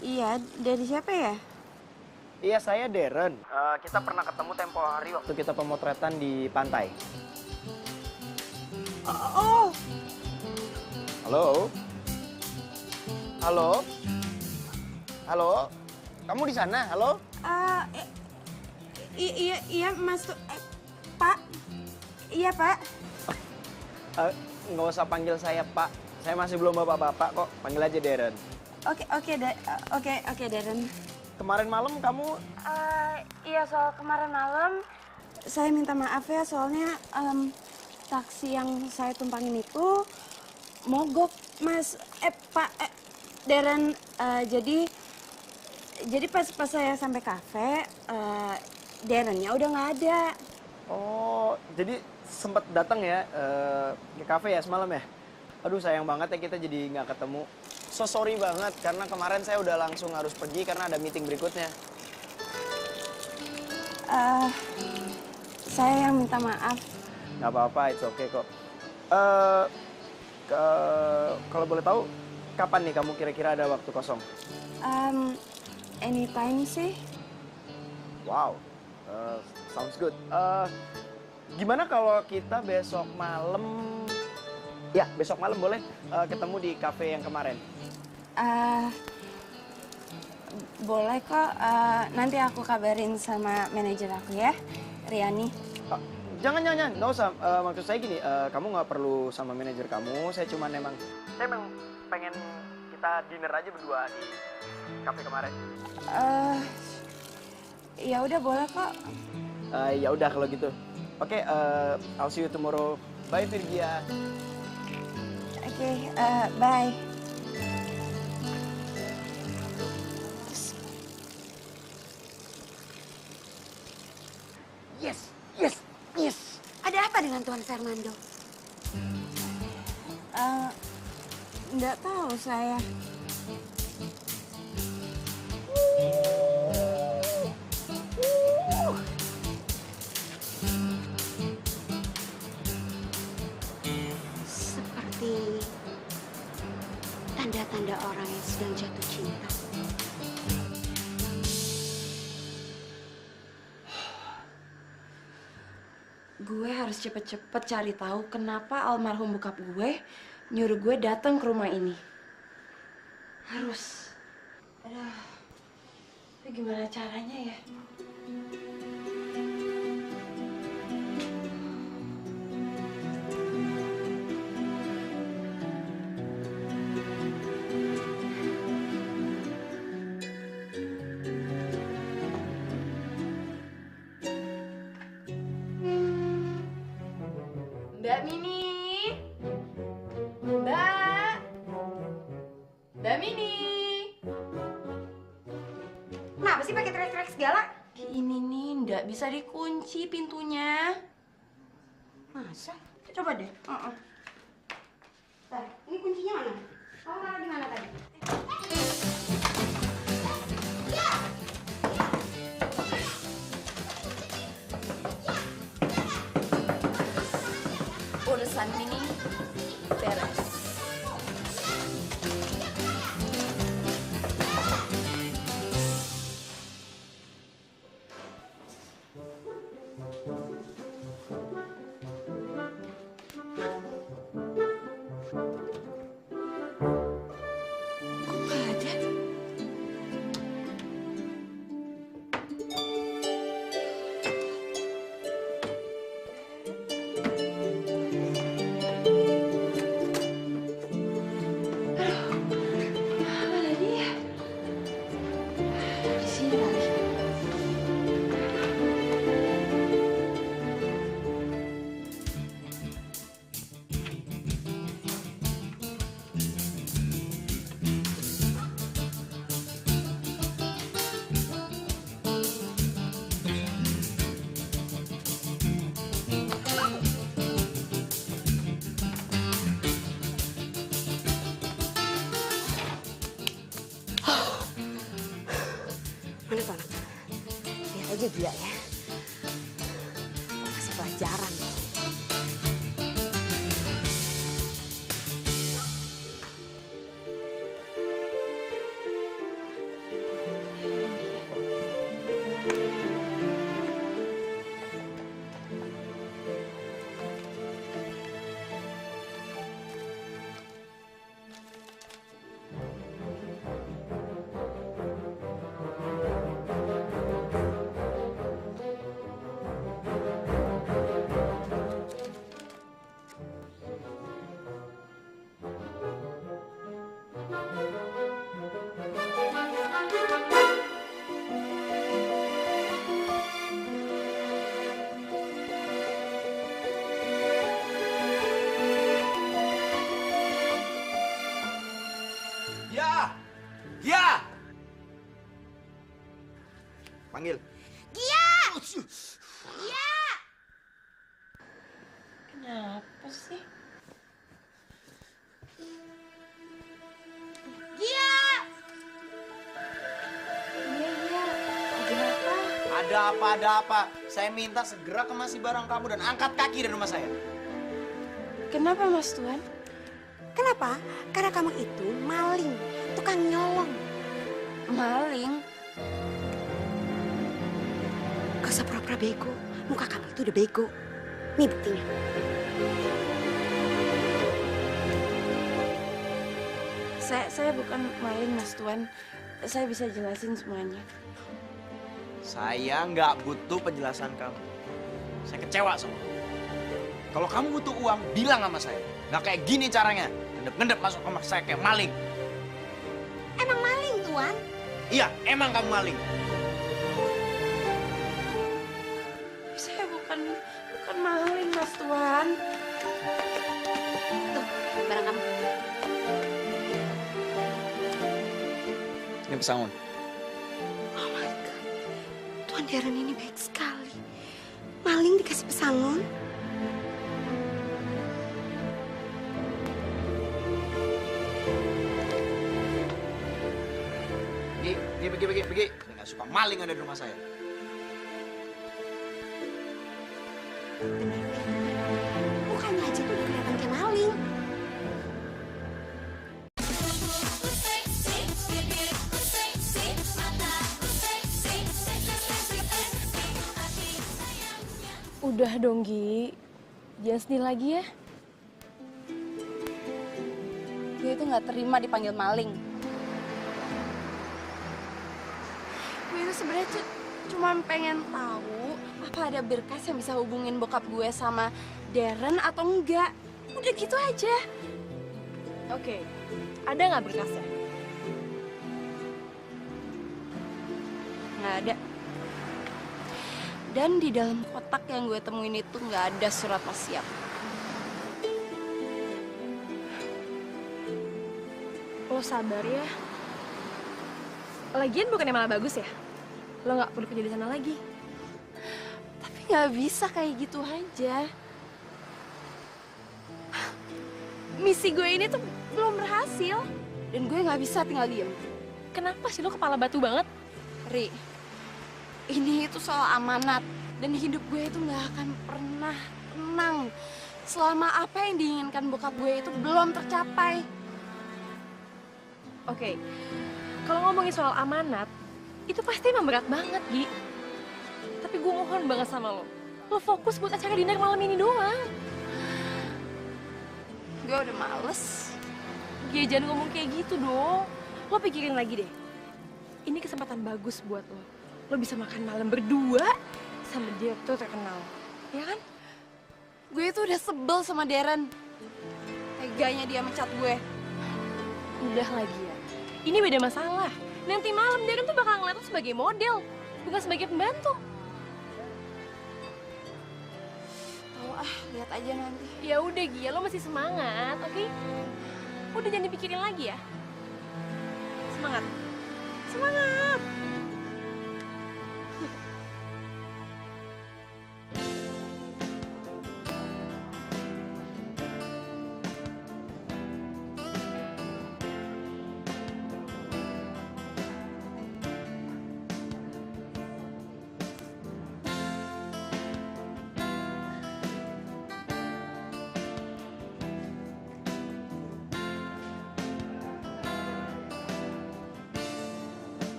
[SPEAKER 2] Iya, dari siapa ya?
[SPEAKER 1] Iya, saya Darren. Kita pernah ketemu tempo hari waktu kita pemotretan di pantai.
[SPEAKER 2] Oh,
[SPEAKER 1] Halo? Halo? Halo? Kamu di sana? Halo?
[SPEAKER 2] iya Mas Pak. Iya Pak.
[SPEAKER 1] Nggak usah panggil saya Pak. Saya masih belum bapak-bapak kok. Panggil aja Darren.
[SPEAKER 2] Oke Darren.
[SPEAKER 1] Kemarin malam kamu...
[SPEAKER 2] Iya soal kemarin malam. Saya minta maaf ya soalnya taksi yang saya tumpangin itu mogok Mas. Pak. Darren, jadi pas saya sampai kafe, Darrennya udah nggak ada.
[SPEAKER 1] Oh, jadi sempet datang ya ke kafe ya semalam ya? Aduh, sayang banget ya kita jadi nggak ketemu. So sorry banget karena kemarin saya udah langsung harus pergi karena ada meeting berikutnya.
[SPEAKER 2] Saya yang minta maaf.
[SPEAKER 1] Nggak apa-apa, it's okay kok. Kalau boleh tahu, kapan nih kamu kira-kira ada waktu kosong?
[SPEAKER 2] Anytime sih.
[SPEAKER 1] Wow, sounds good. Gimana kalau kita besok malam? Ya, besok malam boleh ketemu di cafe yang kemarin.
[SPEAKER 2] Boleh kok. Nanti aku kabarin sama manajer aku ya, Riani.
[SPEAKER 1] Jangan, nggak usah. Maksud saya gini, kamu nggak perlu sama manajer kamu. Saya memang pengen kita dinner aja berdua di cafe kemarin.
[SPEAKER 2] Ya udah boleh kok.
[SPEAKER 1] Ya udah kalau gitu. Oke, I'll see you tomorrow. Bye Virgia.
[SPEAKER 2] Oke, bye.
[SPEAKER 1] Yes.
[SPEAKER 2] Ada apa dengan Tuan Fernando? Nggak tahu saya. Seperti tanda-tanda orang yang sedang jatuh cinta.
[SPEAKER 5] Gue harus cepet-cepet cari tahu kenapa almarhum bokap gue nyuruh gue datang ke rumah ini. Harus. Aduh. Tapi gimana caranya ya? Mbak Mini. Mbak Mini.
[SPEAKER 2] Kenapa sih pakai teriak-teriak segala?
[SPEAKER 5] Ini nih nggak bisa dikunci pintunya.
[SPEAKER 2] Masa? Coba deh. Bentar, ini kuncinya mana? Kamu taruh di mana tadi?
[SPEAKER 5] Urusan Mini beres.
[SPEAKER 2] dia ya. Kasih pelajaran.
[SPEAKER 1] Ya! Ya! Panggil.
[SPEAKER 2] Gia! Gia!
[SPEAKER 5] Kenapa sih?
[SPEAKER 2] Gia!
[SPEAKER 5] Iya, ada apa?
[SPEAKER 1] Ada apa? Saya minta segera kemasi barang kamu dan angkat kaki dari rumah saya.
[SPEAKER 5] Kenapa Mas Tuan?
[SPEAKER 2] Kenapa? Karena kamu itu maling, tukang nyolong.
[SPEAKER 5] Maling?
[SPEAKER 2] Gak usah pura-pura bego, muka kamu itu udah bego. Nih buktinya.
[SPEAKER 5] Saya bukan maling Mas Tuan. Saya bisa jelasin semuanya.
[SPEAKER 1] Saya nggak butuh penjelasan kamu. Saya kecewa sama kamu. Kalau kamu butuh uang, bilang sama saya. Nggak kayak gini caranya. Ngendep-ngendep masuk kamar saya kayak maling.
[SPEAKER 2] Emang maling, Tuan?
[SPEAKER 1] Iya, emang kamu maling.
[SPEAKER 5] Saya bukan maling Mas Tuan.
[SPEAKER 2] Tuh, barang kamu.
[SPEAKER 1] Ini pesangon.
[SPEAKER 2] Oh my God. Tuan Darren ini baik sekali. Maling dikasih pesangon.
[SPEAKER 1] Pergi. Saya nggak suka maling ada di rumah saya.
[SPEAKER 2] Bener. Mukanya aja tuh udah kelihatan kayak maling.
[SPEAKER 7] Tubuhku seksi, bibirku seksi, mataku seksi, seksi, hati sayangnya.
[SPEAKER 3] Udah dong, Gi. Jangan sedih lagi ya.
[SPEAKER 5] Gue itu nggak terima dipanggil maling. Gue itu sebenarnya cuma pengen tahu apa ada berkas yang bisa hubungin bokap gue sama Darren atau enggak. Udah gitu aja.
[SPEAKER 3] Oke, ada nggak berkasnya?
[SPEAKER 5] Nggak ada. Dan di dalam kotak yang gue temuin itu nggak ada surat wasiat.
[SPEAKER 3] Lo sabar ya. Lagian bukannya malah bagus ya? Lo nggak perlu kerja di sana lagi.
[SPEAKER 5] Tapi nggak bisa kayak gitu aja. Misi gue ini tuh belum berhasil. Dan gue nggak bisa tinggal diem.
[SPEAKER 3] Kenapa sih lo kepala batu banget?
[SPEAKER 5] Ri, ini itu soal amanat. Dan hidup gue itu nggak akan pernah tenang selama apa yang diinginkan bokap gue itu belum tercapai.
[SPEAKER 3] Oke, kalau ngomongin soal amanat, itu pasti emang berat banget, Gi. Tapi gue mohon banget sama lo. Lo fokus buat acara dinner malam ini doang.
[SPEAKER 5] Gue udah males.
[SPEAKER 3] Gi, jangan ngomong kayak gitu dong. Lo pikirin lagi deh. Ini kesempatan bagus buat lo. Lo bisa makan malam berdua sama direktur terkenal. Ya kan?
[SPEAKER 5] Gue itu udah sebel sama Darren. Teganya dia mencat gue.
[SPEAKER 3] Udah lagi ya. Ini beda masalah. Nanti malam Darren tuh bakal ngeliat lo sebagai model, bukan sebagai pembantu.
[SPEAKER 5] Tahu lihat aja nanti.
[SPEAKER 3] Ya udah Gia, lo masih semangat, oke? Udah jangan dipikirin lagi ya. Semangat. Semangat.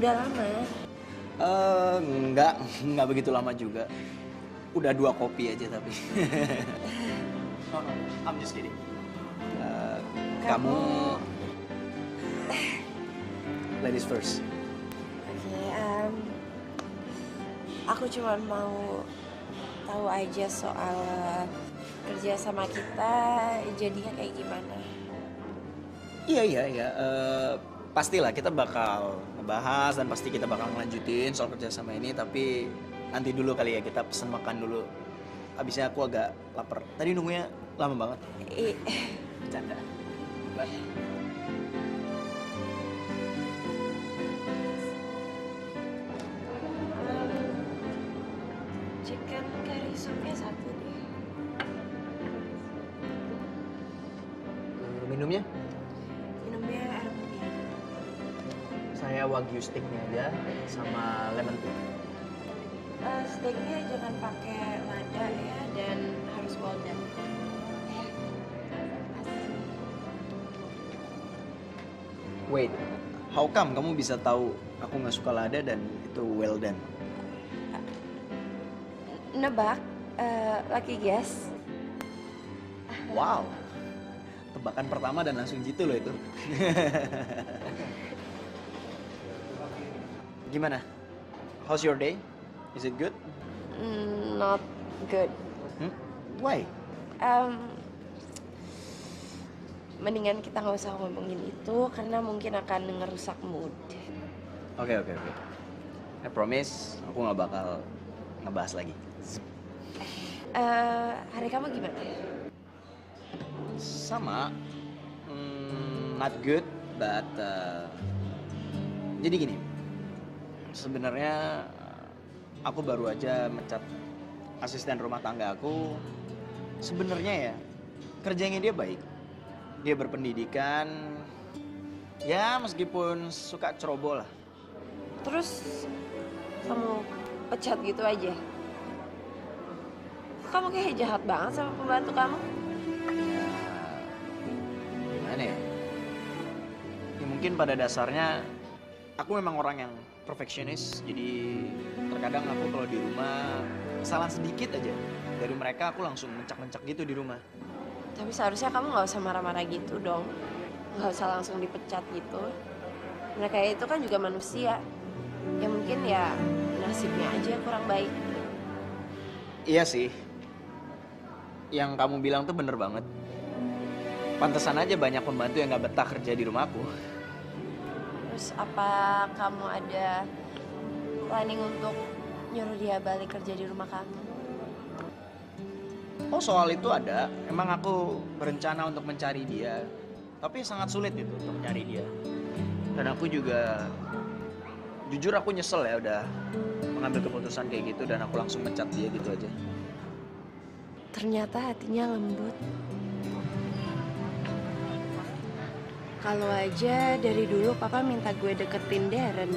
[SPEAKER 5] Udah lama.
[SPEAKER 1] Nggak begitu lama juga. Udah 2 kopi aja tapi. No, I'm just kidding. Kamu ladies first.
[SPEAKER 5] Oke, aku cuma mau tahu aja soal kerja sama kita jadinya kayak gimana.
[SPEAKER 1] Iya. Pastilah kita bakal ngebahas dan pasti kita bakal ngelanjutin soal kerja sama ini. Tapi nanti dulu kali ya, kita pesen makan dulu. Abisnya aku agak lapar. Tadi nunggunya lama banget. Bercanda.
[SPEAKER 5] Chicken curry supnya 1 deh.
[SPEAKER 1] Minumnya?
[SPEAKER 5] Minumnya air putih.
[SPEAKER 1] Saya wagyu steaknya aja sama lemon tea.
[SPEAKER 5] Steaknya jangan pakai lada ya, dan harus well done.
[SPEAKER 1] Wait, how come kamu bisa tahu aku nggak suka lada dan itu well done?
[SPEAKER 5] Nebak, lucky guess.
[SPEAKER 1] Wow, tebakan pertama dan langsung gitu loh itu. Gimana? How's your day? Is it good?
[SPEAKER 5] Not good.
[SPEAKER 1] Why?
[SPEAKER 5] Mendingan kita nggak usah ngomongin itu karena mungkin akan ngerusak mood.
[SPEAKER 1] Oke. I promise aku nggak bakal ngebahas lagi.
[SPEAKER 5] Hari kamu gimana?
[SPEAKER 1] Sama, not good, but jadi gini. Sebenarnya aku baru aja mecat asisten rumah tangga aku. Sebenarnya ya kerjanya dia baik. Dia berpendidikan, ya meskipun suka ceroboh lah.
[SPEAKER 5] Terus kamu pecat gitu aja? Kamu kayak jahat banget sama pembantu kamu.
[SPEAKER 1] Ya, gimana ya? Ya mungkin pada dasarnya aku memang orang yang perfeksionis. Jadi terkadang aku kalau di rumah kesalahan sedikit aja dari mereka aku langsung mencak-mencak gitu di rumah.
[SPEAKER 5] Tapi seharusnya kamu nggak usah marah-marah gitu dong. Nggak usah langsung dipecat gitu. Mereka itu kan juga manusia. Ya mungkin ya nasibnya aja kurang baik.
[SPEAKER 1] Iya sih. Yang kamu bilang tuh bener banget. Pantesan aja banyak pembantu yang gak betah kerja di rumahku.
[SPEAKER 5] Terus apa kamu ada planning untuk nyuruh dia balik kerja di rumah kamu?
[SPEAKER 1] Oh soal itu ada. Emang aku berencana untuk mencari dia. Tapi sangat sulit itu untuk mencari dia. Dan aku juga jujur aku nyesel ya udah mengambil keputusan kayak gitu dan aku langsung mencat dia gitu aja.
[SPEAKER 5] Ternyata hatinya lembut. Kalau aja dari dulu papa minta gue deketin Darren,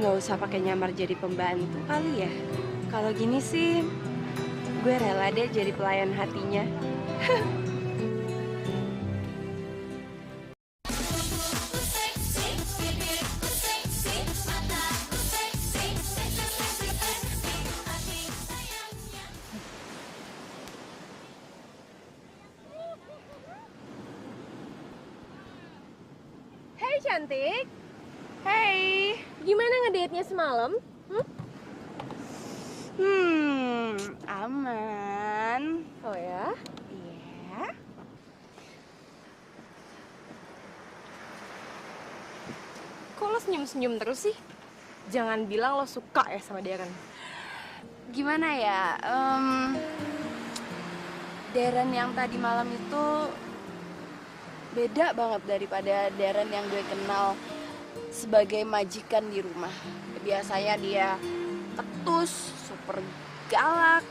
[SPEAKER 5] nggak usah pakai nyamar jadi pembantu kali ya. Kalau gini sih, gue rela deh jadi pelayan hatinya.
[SPEAKER 3] Hey cantik. Hey, gimana ngedate-nya semalam?
[SPEAKER 2] Aman.
[SPEAKER 3] Oh ya?
[SPEAKER 2] Iya.
[SPEAKER 3] Kok lo senyum-senyum terus sih? Jangan bilang lo suka ya sama Darren.
[SPEAKER 2] Gimana ya?
[SPEAKER 5] Darren yang tadi malam itu beda banget daripada Darren yang gue kenal sebagai majikan di rumah. Biasanya dia ketus, super galak.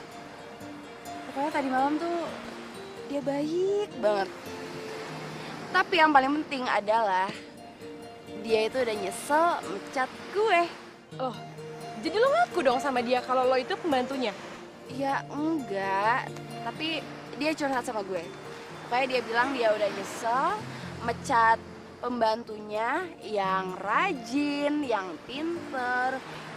[SPEAKER 5] Pokoknya tadi malam tuh dia baik banget. Tapi yang paling penting adalah dia itu udah nyesel mecat gue.
[SPEAKER 3] Oh, jadi lo ngaku dong sama dia kalau lo itu pembantunya?
[SPEAKER 5] Ya enggak, tapi dia curhat sama gue. Pokoknya dia bilang dia udah nyesel mecat Pembantunya yang rajin, yang pinter,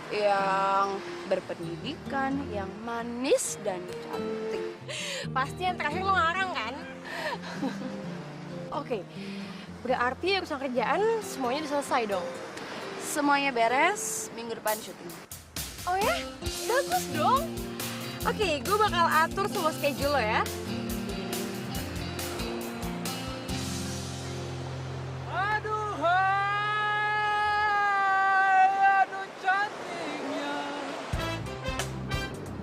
[SPEAKER 5] yang berpendidikan, yang manis dan cantik.
[SPEAKER 3] Pasti yang terakhir lo ngarang kan? Oke, berarti urusan kerjaan semuanya udah selesai dong?
[SPEAKER 5] Semuanya beres, minggu depan syuting.
[SPEAKER 3] Oh ya? Bagus dong. Oke, gue bakal atur semua schedule lo ya.
[SPEAKER 4] Aduh, hai, aduh cantiknya.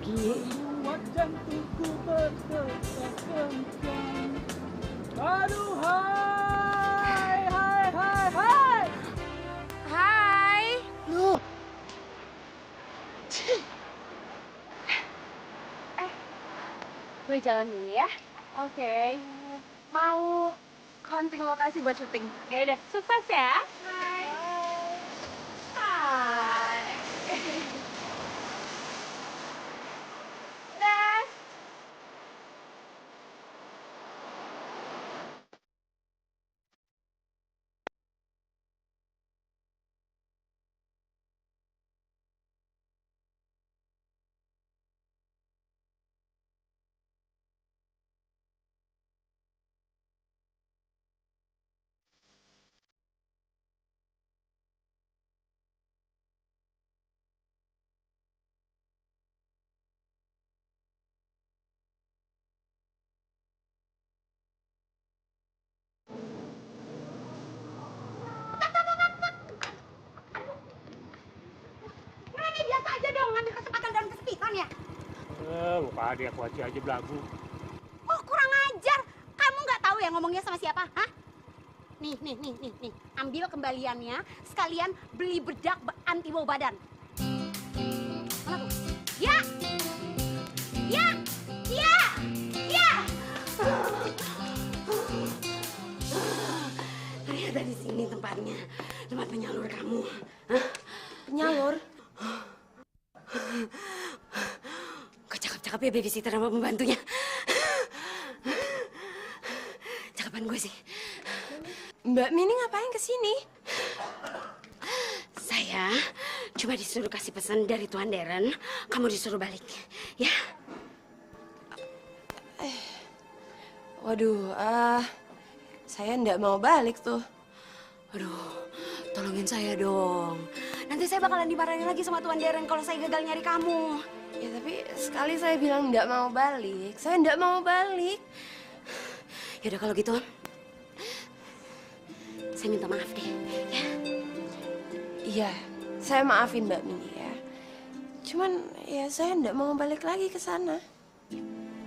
[SPEAKER 4] Membuat jantungku berdetak kencang. Aduh, hai, hai, hai, hai.
[SPEAKER 3] Hai.
[SPEAKER 5] Gue jalan dulu ya.
[SPEAKER 3] Oke. Mau hunting lokasi buat syuting. Ya udah, sukses ya. Hai. Hai. Dah.
[SPEAKER 2] Ini biasa aja dong, ngambil kesempatan dan kesempitan ya.
[SPEAKER 4] Lupa dia aku aja belagu.
[SPEAKER 2] Oh, kurang ajar. Kamu nggak tahu ya ngomongnya sama siapa, hah? Nih. Ambil kembaliannya, sekalian beli bedak anti bau badan. Mana tuh? Ya! Ya! Ya! Ya! Ternyata di sini tempatnya, tempat penyalur kamu. Hah?
[SPEAKER 5] Penyalur?
[SPEAKER 2] Kok cakep-cakep ya babysitter sama pembantunya? Cakepan gue sih.
[SPEAKER 5] Mbak Mini ngapain kesini?
[SPEAKER 2] Saya cuma disuruh kasih pesan dari Tuan Darren, kamu disuruh balik, ya?
[SPEAKER 5] Waduh, saya nggak mau balik tuh.
[SPEAKER 2] Aduh, tolongin saya dong. Nanti saya bakalan dimarahin lagi sama Tuan Darren kalau saya gagal nyari kamu.
[SPEAKER 5] Ya tapi sekali saya bilang nggak mau balik, saya nggak mau balik.
[SPEAKER 2] Yaudah kalau gitu, saya minta maaf deh, ya?
[SPEAKER 5] Iya, saya maafin Mbak Mini ya. Cuman ya saya nggak mau balik lagi ke sana.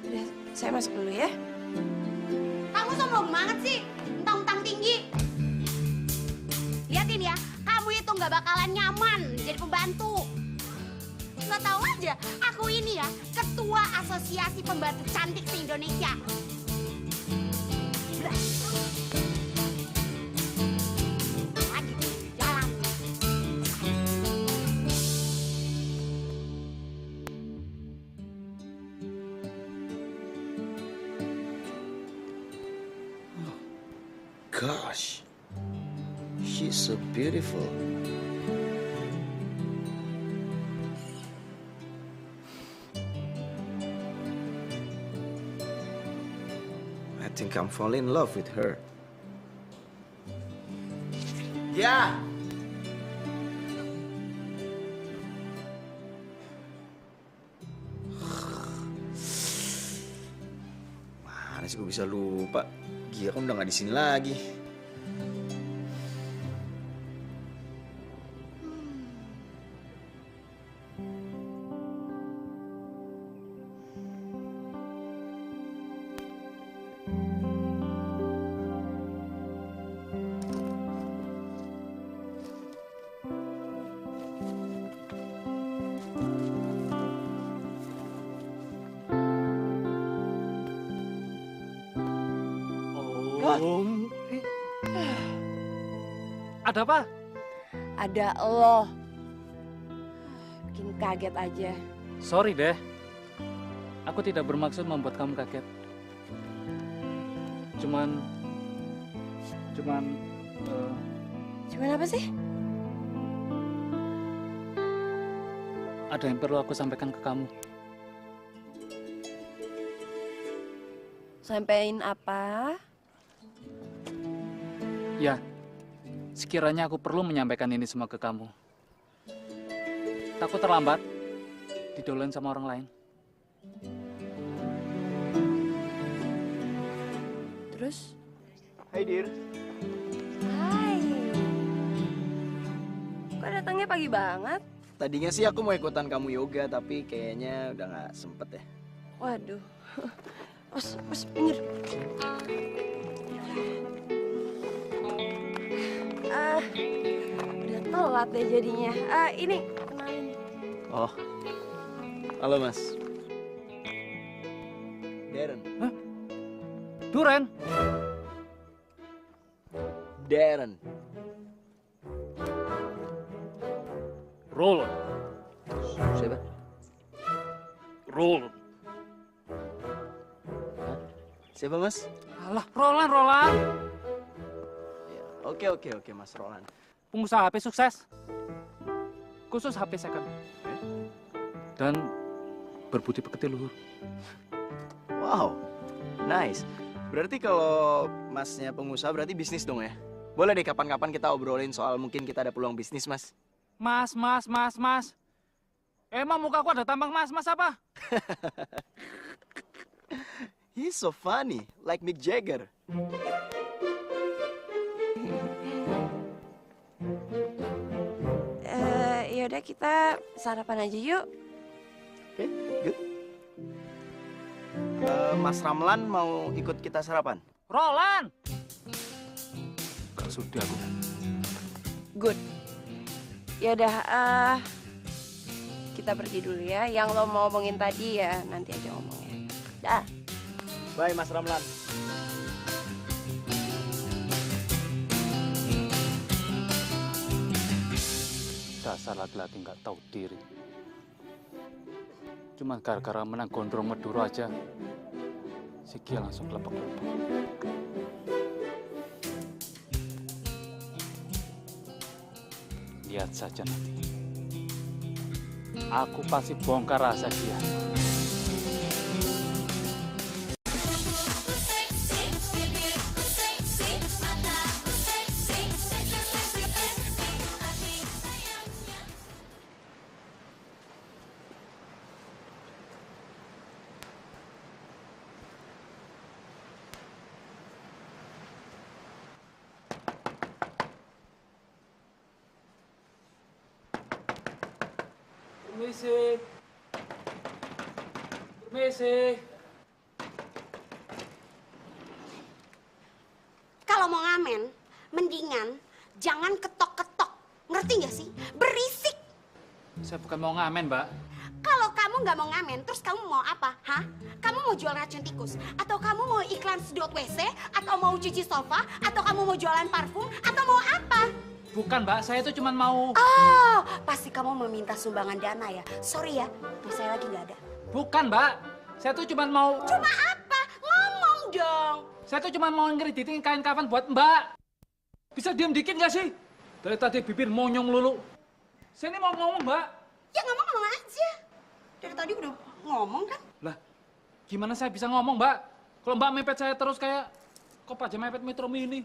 [SPEAKER 5] Udah, saya masuk dulu ya.
[SPEAKER 2] Kamu sombong banget sih, mentang-mentang tinggi. Liatin ya, kamu itu nggak bakalan nyaman jadi pembantu. Nggak tahu aja, aku ini ya ketua asosiasi pembantu cantik se-Indonesia. Udah. Lagi, jalan.
[SPEAKER 1] Gosh, she's so beautiful. I think I'm falling in love with her. Ya. Mana sih gue bisa lupa? Gia kan udah nggak di sini lagi.
[SPEAKER 4] Om. Ada apa?
[SPEAKER 5] Ada lo. Bikin kaget aja.
[SPEAKER 4] Sorry deh. Aku tidak bermaksud membuat kamu kaget. Cuman
[SPEAKER 3] Cuman apa sih?
[SPEAKER 4] Ada yang perlu aku sampaikan ke kamu.
[SPEAKER 3] Sampein apa?
[SPEAKER 4] Ya, sekiranya aku perlu menyampaikan ini semua ke kamu. Takut terlambat, didolain sama orang lain.
[SPEAKER 3] Terus?
[SPEAKER 1] Hai dear.
[SPEAKER 3] Hai. Kok datangnya pagi banget?
[SPEAKER 1] Tadinya sih aku mau ikutan kamu yoga, tapi kayaknya udah nggak sempet ya.
[SPEAKER 3] Waduh. Mas, pinggir. Udah telat deh jadinya. Ini, kenalin.
[SPEAKER 1] Oh, halo mas. Darren.
[SPEAKER 4] Duren,
[SPEAKER 1] Darren.
[SPEAKER 4] Roland,
[SPEAKER 1] Siapa?
[SPEAKER 4] Roland.
[SPEAKER 1] Siapa mas?
[SPEAKER 4] Alah, Roland.
[SPEAKER 1] Ya, oke mas Roland.
[SPEAKER 4] Pengusaha HP sukses. Khusus HP second. Dan berbudi pekerti luhur.
[SPEAKER 1] Wow, nice. Berarti kalau masnya pengusaha berarti bisnis dong ya? Boleh deh kapan-kapan kita obrolin soal mungkin kita ada peluang bisnis mas.
[SPEAKER 4] Mas. Emang muka aku ada tampang mas apa?
[SPEAKER 1] He's so funny, like Mick Jagger.
[SPEAKER 3] Yaudah kita sarapan aja yuk.
[SPEAKER 1] Oke, good. Mas Ramlan mau ikut kita sarapan?
[SPEAKER 4] Roland! Gak sudi aku.
[SPEAKER 3] Good. Yaudah, kita pergi dulu ya. Yang lo mau ngomongin tadi ya nanti aja ngomongnya. Dah.
[SPEAKER 1] Bye Mas Ramlan.
[SPEAKER 4] Dasar laki-laki nggak tahu diri. Cuma gara-gara menang gondrong Meduro aja, si Gia langsung kelepek-kelepek. Lihat saja nanti. Aku pasti bongkar rahasia dia. Permisi.
[SPEAKER 2] Kalau mau ngamen, mendingan jangan ketok-ketok. Ngerti nggak sih? Berisik.
[SPEAKER 4] Saya bukan mau ngamen, Mbak.
[SPEAKER 2] Kalau kamu nggak mau ngamen, terus kamu mau apa? Hah? Kamu mau jual racun tikus? Atau kamu mau iklan sedot WC? Atau mau cuci sofa? Atau kamu mau jualan parfum? Atau mau apa?
[SPEAKER 4] Bukan, Mbak. Saya itu cuma mau...
[SPEAKER 2] Oh, pasti kamu meminta sumbangan dana ya? Sorry ya, terus saya lagi nggak ada.
[SPEAKER 4] Bukan, Mbak. Saya tuh cuma mau...
[SPEAKER 2] Cuma apa? Ngomong dong.
[SPEAKER 4] Saya tuh cuma mau ngereditin kain kafan buat Mbak. Bisa diam dikit nggak sih? Dari tadi bibir monyong lulu. Saya ini mau ngomong, Mbak.
[SPEAKER 2] Ya ngomong aja. Dari tadi udah ngomong kan?
[SPEAKER 4] Lah, gimana saya bisa ngomong, Mbak? Kalau Mbak mepet saya terus kayak Kopaja mepet Metro Mini.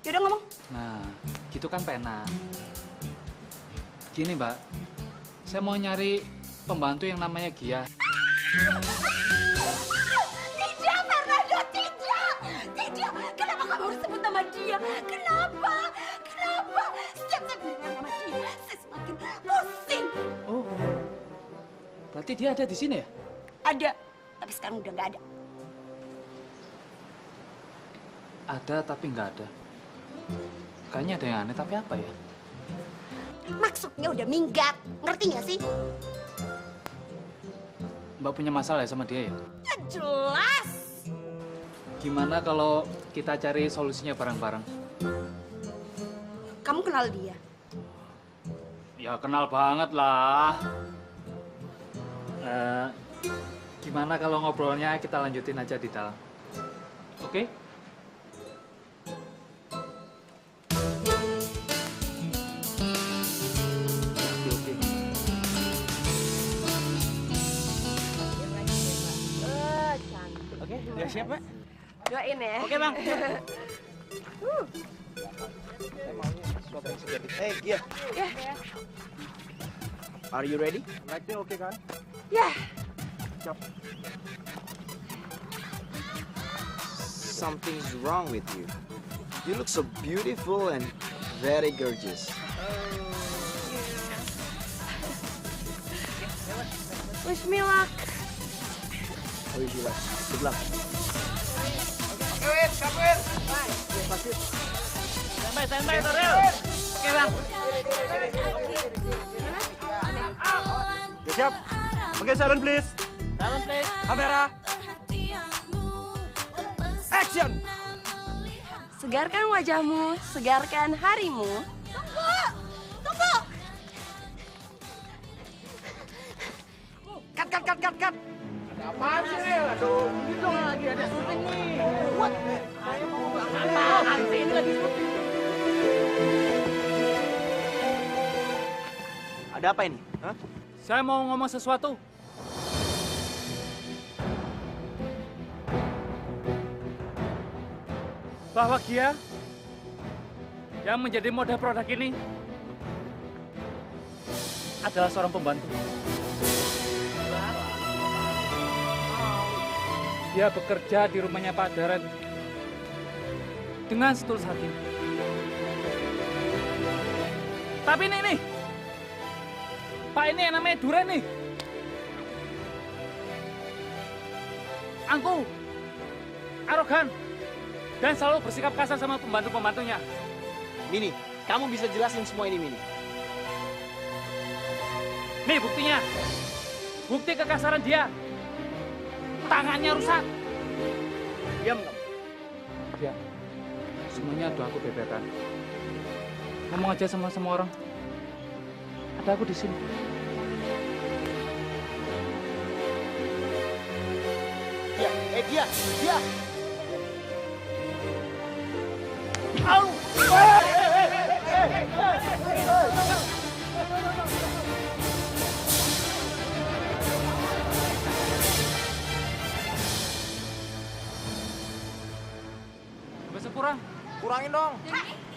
[SPEAKER 2] Yaudah ngomong.
[SPEAKER 4] Nah, gitu kan pena. Gini, Mbak. Saya mau nyari pembantu yang namanya Gia.
[SPEAKER 2] Tidak, Fernando, tidak. Tidak. Kenapa kamu harus sebut nama dia? Kenapa? Setiap saya mendengar nama dia, saya semakin pusing.
[SPEAKER 4] Oh, berarti dia ada di sini ya?
[SPEAKER 2] Ada, tapi sekarang udah nggak ada.
[SPEAKER 4] Ada tapi nggak ada. Kayaknya ada yang aneh, tapi apa ya?
[SPEAKER 2] Maksudnya udah minggat, ngerti nggak sih?
[SPEAKER 4] Mbak punya masalah ya sama dia ya?
[SPEAKER 2] Ya jelas.
[SPEAKER 4] Gimana kalau kita cari solusinya bareng-bareng?
[SPEAKER 2] Kamu kenal dia?
[SPEAKER 4] Ya kenal banget lah. Gimana kalau ngobrolnya kita lanjutin aja di dalam? Oke?
[SPEAKER 1] siap, Pak?
[SPEAKER 3] Doain ya.
[SPEAKER 1] Oke, Bang. Hey, Gia.
[SPEAKER 3] Ya.
[SPEAKER 1] Are you ready?
[SPEAKER 6] Lighting oke kan?
[SPEAKER 3] Ya.
[SPEAKER 1] Something's wrong with you. You look so beautiful and very gorgeous.
[SPEAKER 3] Wish me luck.
[SPEAKER 1] Oh, you like. Good luck.
[SPEAKER 4] Standby, Toril. Oke, Bang.
[SPEAKER 6] Ya siap. Oke, silent please.
[SPEAKER 4] Silent, please.
[SPEAKER 6] Kamera. Action.
[SPEAKER 3] Segarkan wajahmu, segarkan harimu.
[SPEAKER 6] Cut. Ada apaan sih, Rel? Aduh, ini dong lagi ada syuting nih. What? Apaan sih? Ini lagi syuting.
[SPEAKER 1] Ada apa ini? Hah?
[SPEAKER 4] Saya mau ngomong sesuatu. Bahwa Gia yang menjadi model produk ini adalah seorang pembantu. Dia bekerja di rumahnya Pak Daren dengan setulus hati. Tapi ini nih, Pak ini yang namanya Duren nih. Angkuh, arogan, dan selalu bersikap kasar sama pembantu-pembantunya.
[SPEAKER 1] Mini, kamu bisa jelasin semua ini, Mini.
[SPEAKER 4] Nih buktinya, bukti kekasaran dia. Tangannya rusak.
[SPEAKER 1] Diam kamu.
[SPEAKER 4] Ya, semuanya ada aku bebekan. Ngomong aja sama semua orang. Ada aku di sini.
[SPEAKER 1] Gia.
[SPEAKER 4] Au! Besok kurang.
[SPEAKER 6] Kurangin dong.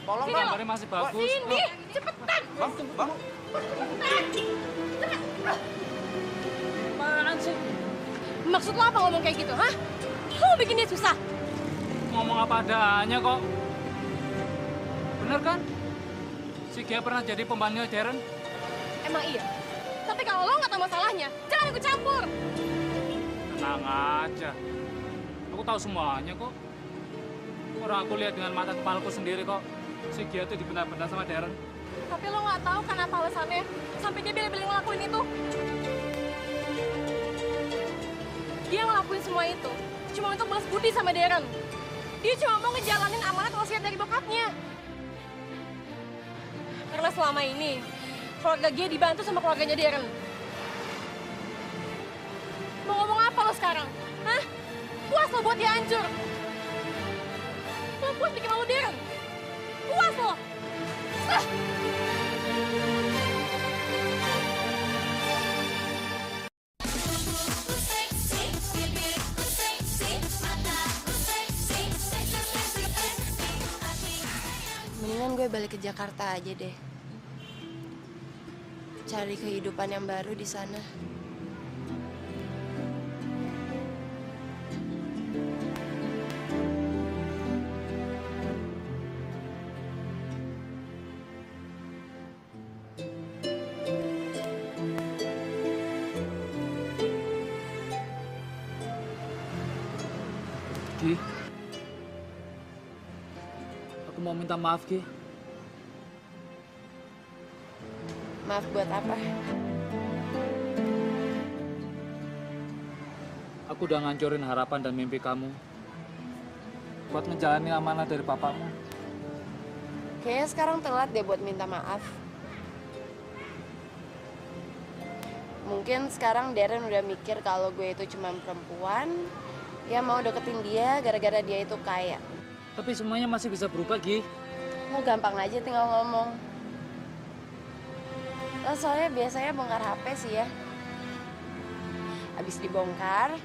[SPEAKER 6] Tolong dong.
[SPEAKER 4] Gambarnya masih bagus.
[SPEAKER 3] Sini, cepetan.
[SPEAKER 6] Bang.
[SPEAKER 4] Apaan sih?
[SPEAKER 3] Maksud lo apa ngomong kayak gitu, hah? Lo mau bikin dia susah?
[SPEAKER 4] Ngomong apa adanya kok. Bener kan? Si Gia pernah jadi pembantunya Darren.
[SPEAKER 3] Emang iya. Tapi kalau lo nggak tahu masalahnya, jangan ikut campur.
[SPEAKER 4] Tenang aja. Aku tahu semuanya kok. Orang aku lihat dengan mata kepalaku sendiri kok. Si Gia itu dibenar-benar sama Darren.
[SPEAKER 3] Tapi lo nggak tahu kan apa alasannya sampai dia bela-bela ngelakuin itu. Dia ngelakuin semua itu cuma untuk balas budi sama Darren. Dia cuma mau ngejalanin amanat wasiat dari bokapnya. Karena selama ini keluarga dia dibantu sama keluarganya Darren. Mau ngomong apa lo sekarang? Hah? Puas lo buat dia hancur? Lo puas bikin malu Darren? Puas lo? Ah!
[SPEAKER 5] Mendingan gue balik ke Jakarta aja deh. Cari kehidupan yang baru di sana.
[SPEAKER 4] Gi, aku mau minta maaf, Gi.
[SPEAKER 5] Maaf buat apa?
[SPEAKER 4] Aku udah ngancurin harapan dan mimpi kamu buat menjalani amanah dari papamu.
[SPEAKER 5] Kayaknya sekarang telat deh buat minta maaf. Mungkin sekarang Darren udah mikir kalau gue itu cuma perempuan yang mau deketin dia gara-gara dia itu kaya.
[SPEAKER 4] Tapi semuanya masih bisa berubah, Gi.
[SPEAKER 5] Lo gampang aja tinggal ngomong. Lo soalnya biasanya bongkar HP sih ya. Abis dibongkar,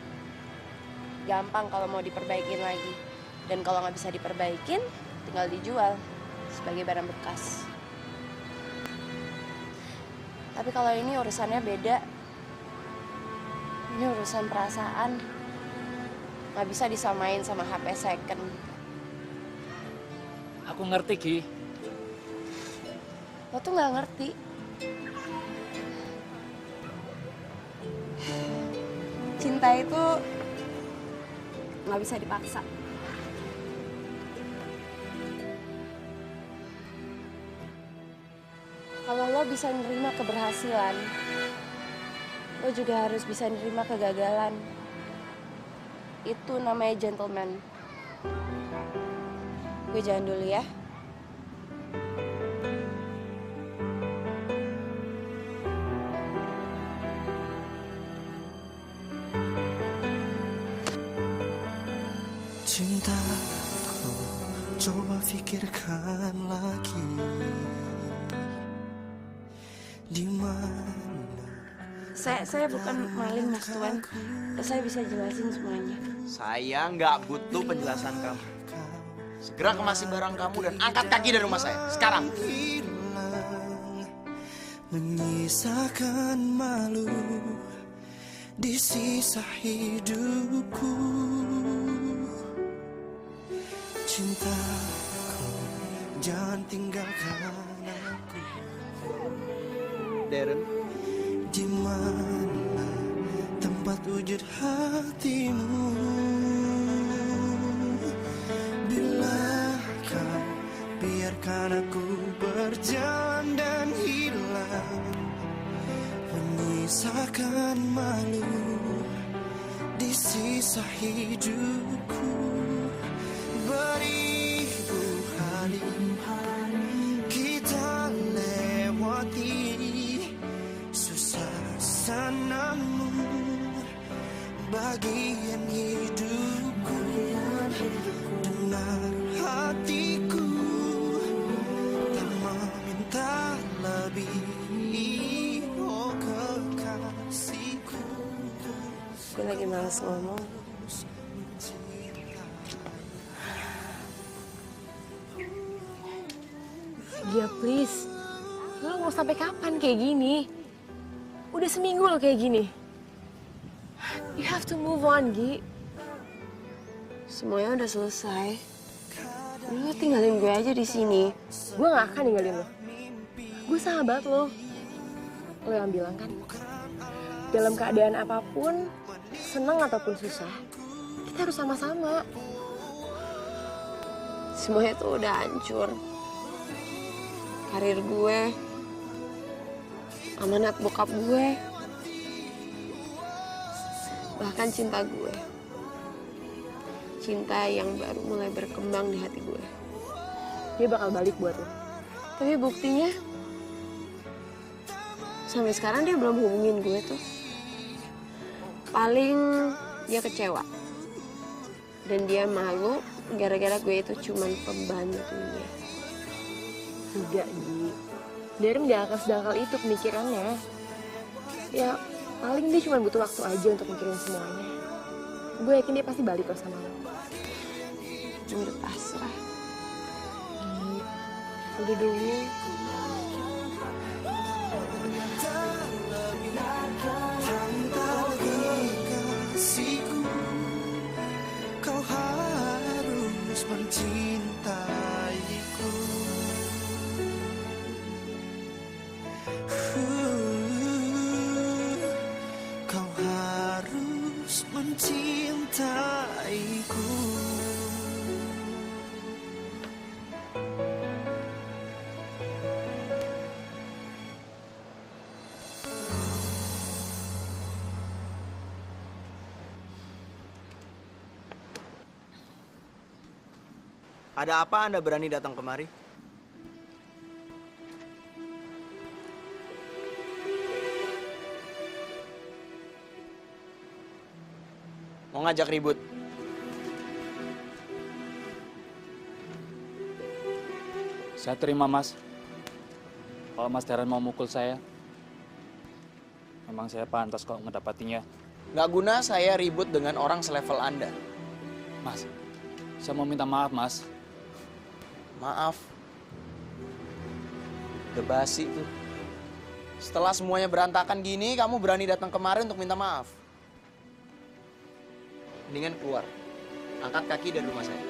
[SPEAKER 5] gampang kalau mau diperbaikin lagi. Dan kalau nggak bisa diperbaikin, tinggal dijual sebagai barang bekas. Tapi kalau ini urusannya beda. Ini urusan perasaan. Nggak bisa disamain sama HP second.
[SPEAKER 4] Aku ngerti, Gi.
[SPEAKER 5] Lo tuh nggak ngerti. Cinta itu nggak bisa dipaksa. Kalau lo bisa nerima keberhasilan, lo juga harus bisa nerima kegagalan. Itu namanya gentleman. Gue jalan dulu ya.
[SPEAKER 8] Cintaku, coba pikirkan lagi. Di mana
[SPEAKER 5] Saya bukan maling, Mas Tuan. Saya bisa jelasin semuanya.
[SPEAKER 1] Saya nggak butuh penjelasan kamu. Segera kemasi barang kamu dan angkat kaki dari rumah saya. Sekarang.
[SPEAKER 8] hilang, menyisakan malu di sisa hidupku. Cintaku, jangan tinggalkan aku.
[SPEAKER 1] Darren,
[SPEAKER 8] Di mana tempat wujud hatimu? Bila kau biarkan aku berjalan dan hilang, menyisakan malu di sisa hidupku. Beribu hari kita lewati susah senangmu, bagian hidupku. Dengar hatiku tak meminta lebih, oh kekasihku.
[SPEAKER 5] Gue lagi malas ngomong.
[SPEAKER 3] Gia, please. Lo mau sampai kapan kayak gini? Udah seminggu lo kayak gini. You have to move on, Gi.
[SPEAKER 5] Semuanya udah selesai. Lo tinggalin gue aja di sini.
[SPEAKER 3] Gue gak akan ninggalin lo. Gue sahabat lo. Lo yang bilang kan, dalam keadaan apapun, senang ataupun susah, kita harus sama-sama.
[SPEAKER 5] Semuanya tuh udah hancur. Karir gue, amanat bokap gue, bahkan cinta gue. Cinta yang baru mulai berkembang di hati gue.
[SPEAKER 3] Dia bakal balik buat lo.
[SPEAKER 5] Tapi buktinya, sampai sekarang dia belum hubungin gue tuh. Paling dia kecewa. Dan dia malu gara-gara gue itu cuman pembantunya.
[SPEAKER 3] Enggak, Gi. Darren gak akan sedangkal itu pemikirannya. Ya, paling dia cuma butuh waktu aja untuk mikirin semuanya. Gue yakin dia pasti balik kok sama lo.
[SPEAKER 5] Udah pasrah.
[SPEAKER 3] Udah dulu.
[SPEAKER 8] Kasihku, kau harus mencintaiku. Kau harus mencintaiku.
[SPEAKER 1] ada apa Anda berani datang kemari? Mau ngajak ribut?
[SPEAKER 4] Saya terima, Mas. Kalau Mas Darren mau mukul saya, memang saya pantas kok ngedapatinya.
[SPEAKER 1] Nggak guna saya ribut dengan orang selevel Anda.
[SPEAKER 4] Mas, saya mau minta maaf, Mas.
[SPEAKER 1] Maaf. Udah basi tuh. Setelah semuanya berantakan gini, kamu berani datang kemari untuk minta maaf. Mendingan keluar. Angkat kaki dari rumah saya.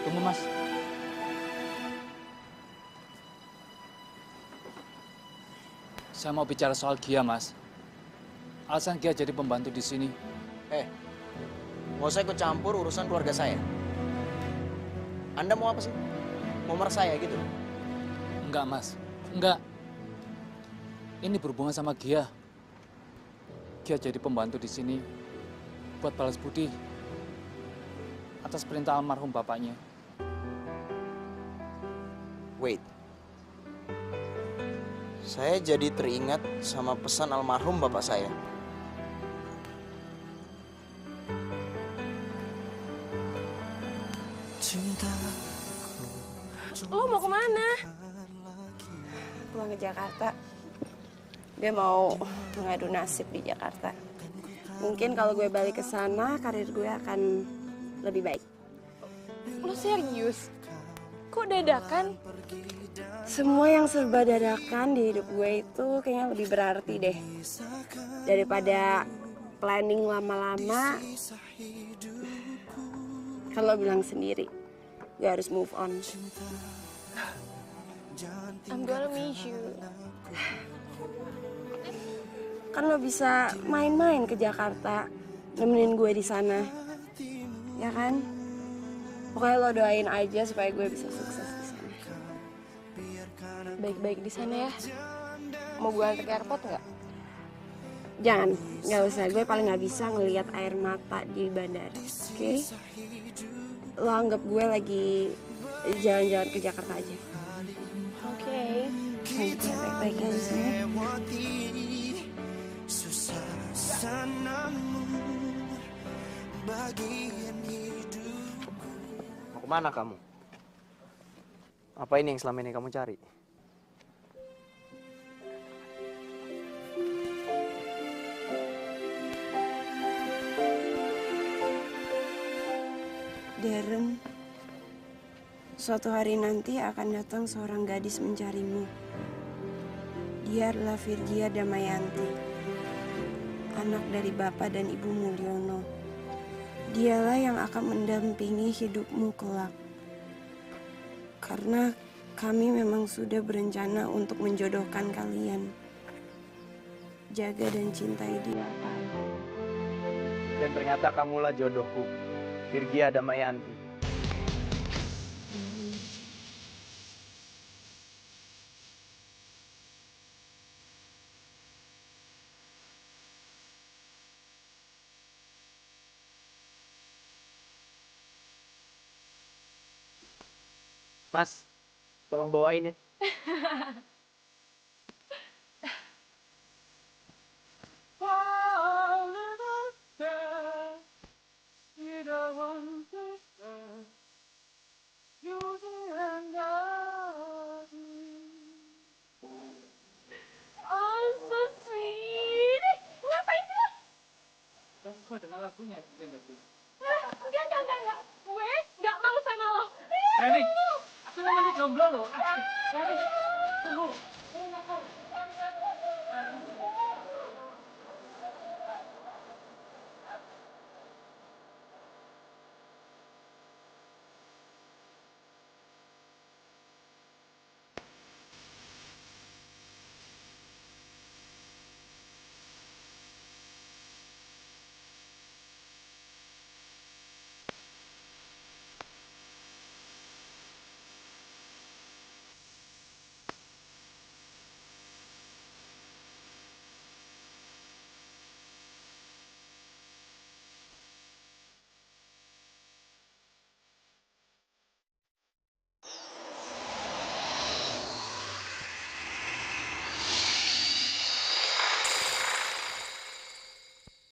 [SPEAKER 4] Tunggu, Mas. Saya mau bicara soal Gia, Mas. Alasan Gia jadi pembantu di sini.
[SPEAKER 1] Nggak usah ikut campur urusan keluarga saya. Anda mau apa sih? Mau meres saya gitu?
[SPEAKER 4] Enggak, Mas. Enggak. Ini berhubungan sama Gia. Gia jadi pembantu di sini buat balas budi atas perintah almarhum bapaknya.
[SPEAKER 1] Wait. Saya jadi teringat sama pesan almarhum bapak saya.
[SPEAKER 3] Lo mau kemana?
[SPEAKER 5] Pulang ke Jakarta. Dia mau mengadu nasib di Jakarta. Mungkin kalau gue balik ke sana, karir gue akan lebih baik.
[SPEAKER 3] Lo serius? Kok dadakan?
[SPEAKER 5] Semua yang serba dadakan di hidup gue itu kayaknya lebih berarti deh. Daripada planning lama-lama. Kalau bilang sendiri, gue harus move on.
[SPEAKER 3] I'm gonna miss you.
[SPEAKER 5] Kan lo bisa main-main ke Jakarta, nemenin gue di sana, ya kan? Pokoknya lo doain aja supaya gue bisa sukses di sana.
[SPEAKER 3] Baik-baik di sana ya. Mau gue antar ke airport nggak?
[SPEAKER 5] Jangan, nggak usah. Gue paling nggak bisa ngelihat air mata di bandara, oke? Lo anggap gue lagi jalan-jalan ke Jakarta aja.
[SPEAKER 3] Oke.
[SPEAKER 5] Baik ya di sana.
[SPEAKER 1] Mau kemana kamu? Apa ini yang selama ini kamu cari?
[SPEAKER 5] Darren, suatu hari nanti akan datang seorang gadis mencarimu. Dia adalah Virgia Damayanti, anak dari Bapak dan Ibu Mulyono. Dialah yang akan mendampingi hidupmu kelak. Karena kami memang sudah berencana untuk menjodohkan kalian. Jaga dan cintai dia.
[SPEAKER 1] Dan ternyata kamulah jodohku, Virgia Damayanti. Mas, tolong bawain ya.
[SPEAKER 3] Oh, so sweet. Ngapain sih lo?
[SPEAKER 4] Kok dengar lagunya?
[SPEAKER 3] Enggak. Gue nggak mau sama lo.
[SPEAKER 4] Reni, aku namanya jomblo loh. Reni, tunggu.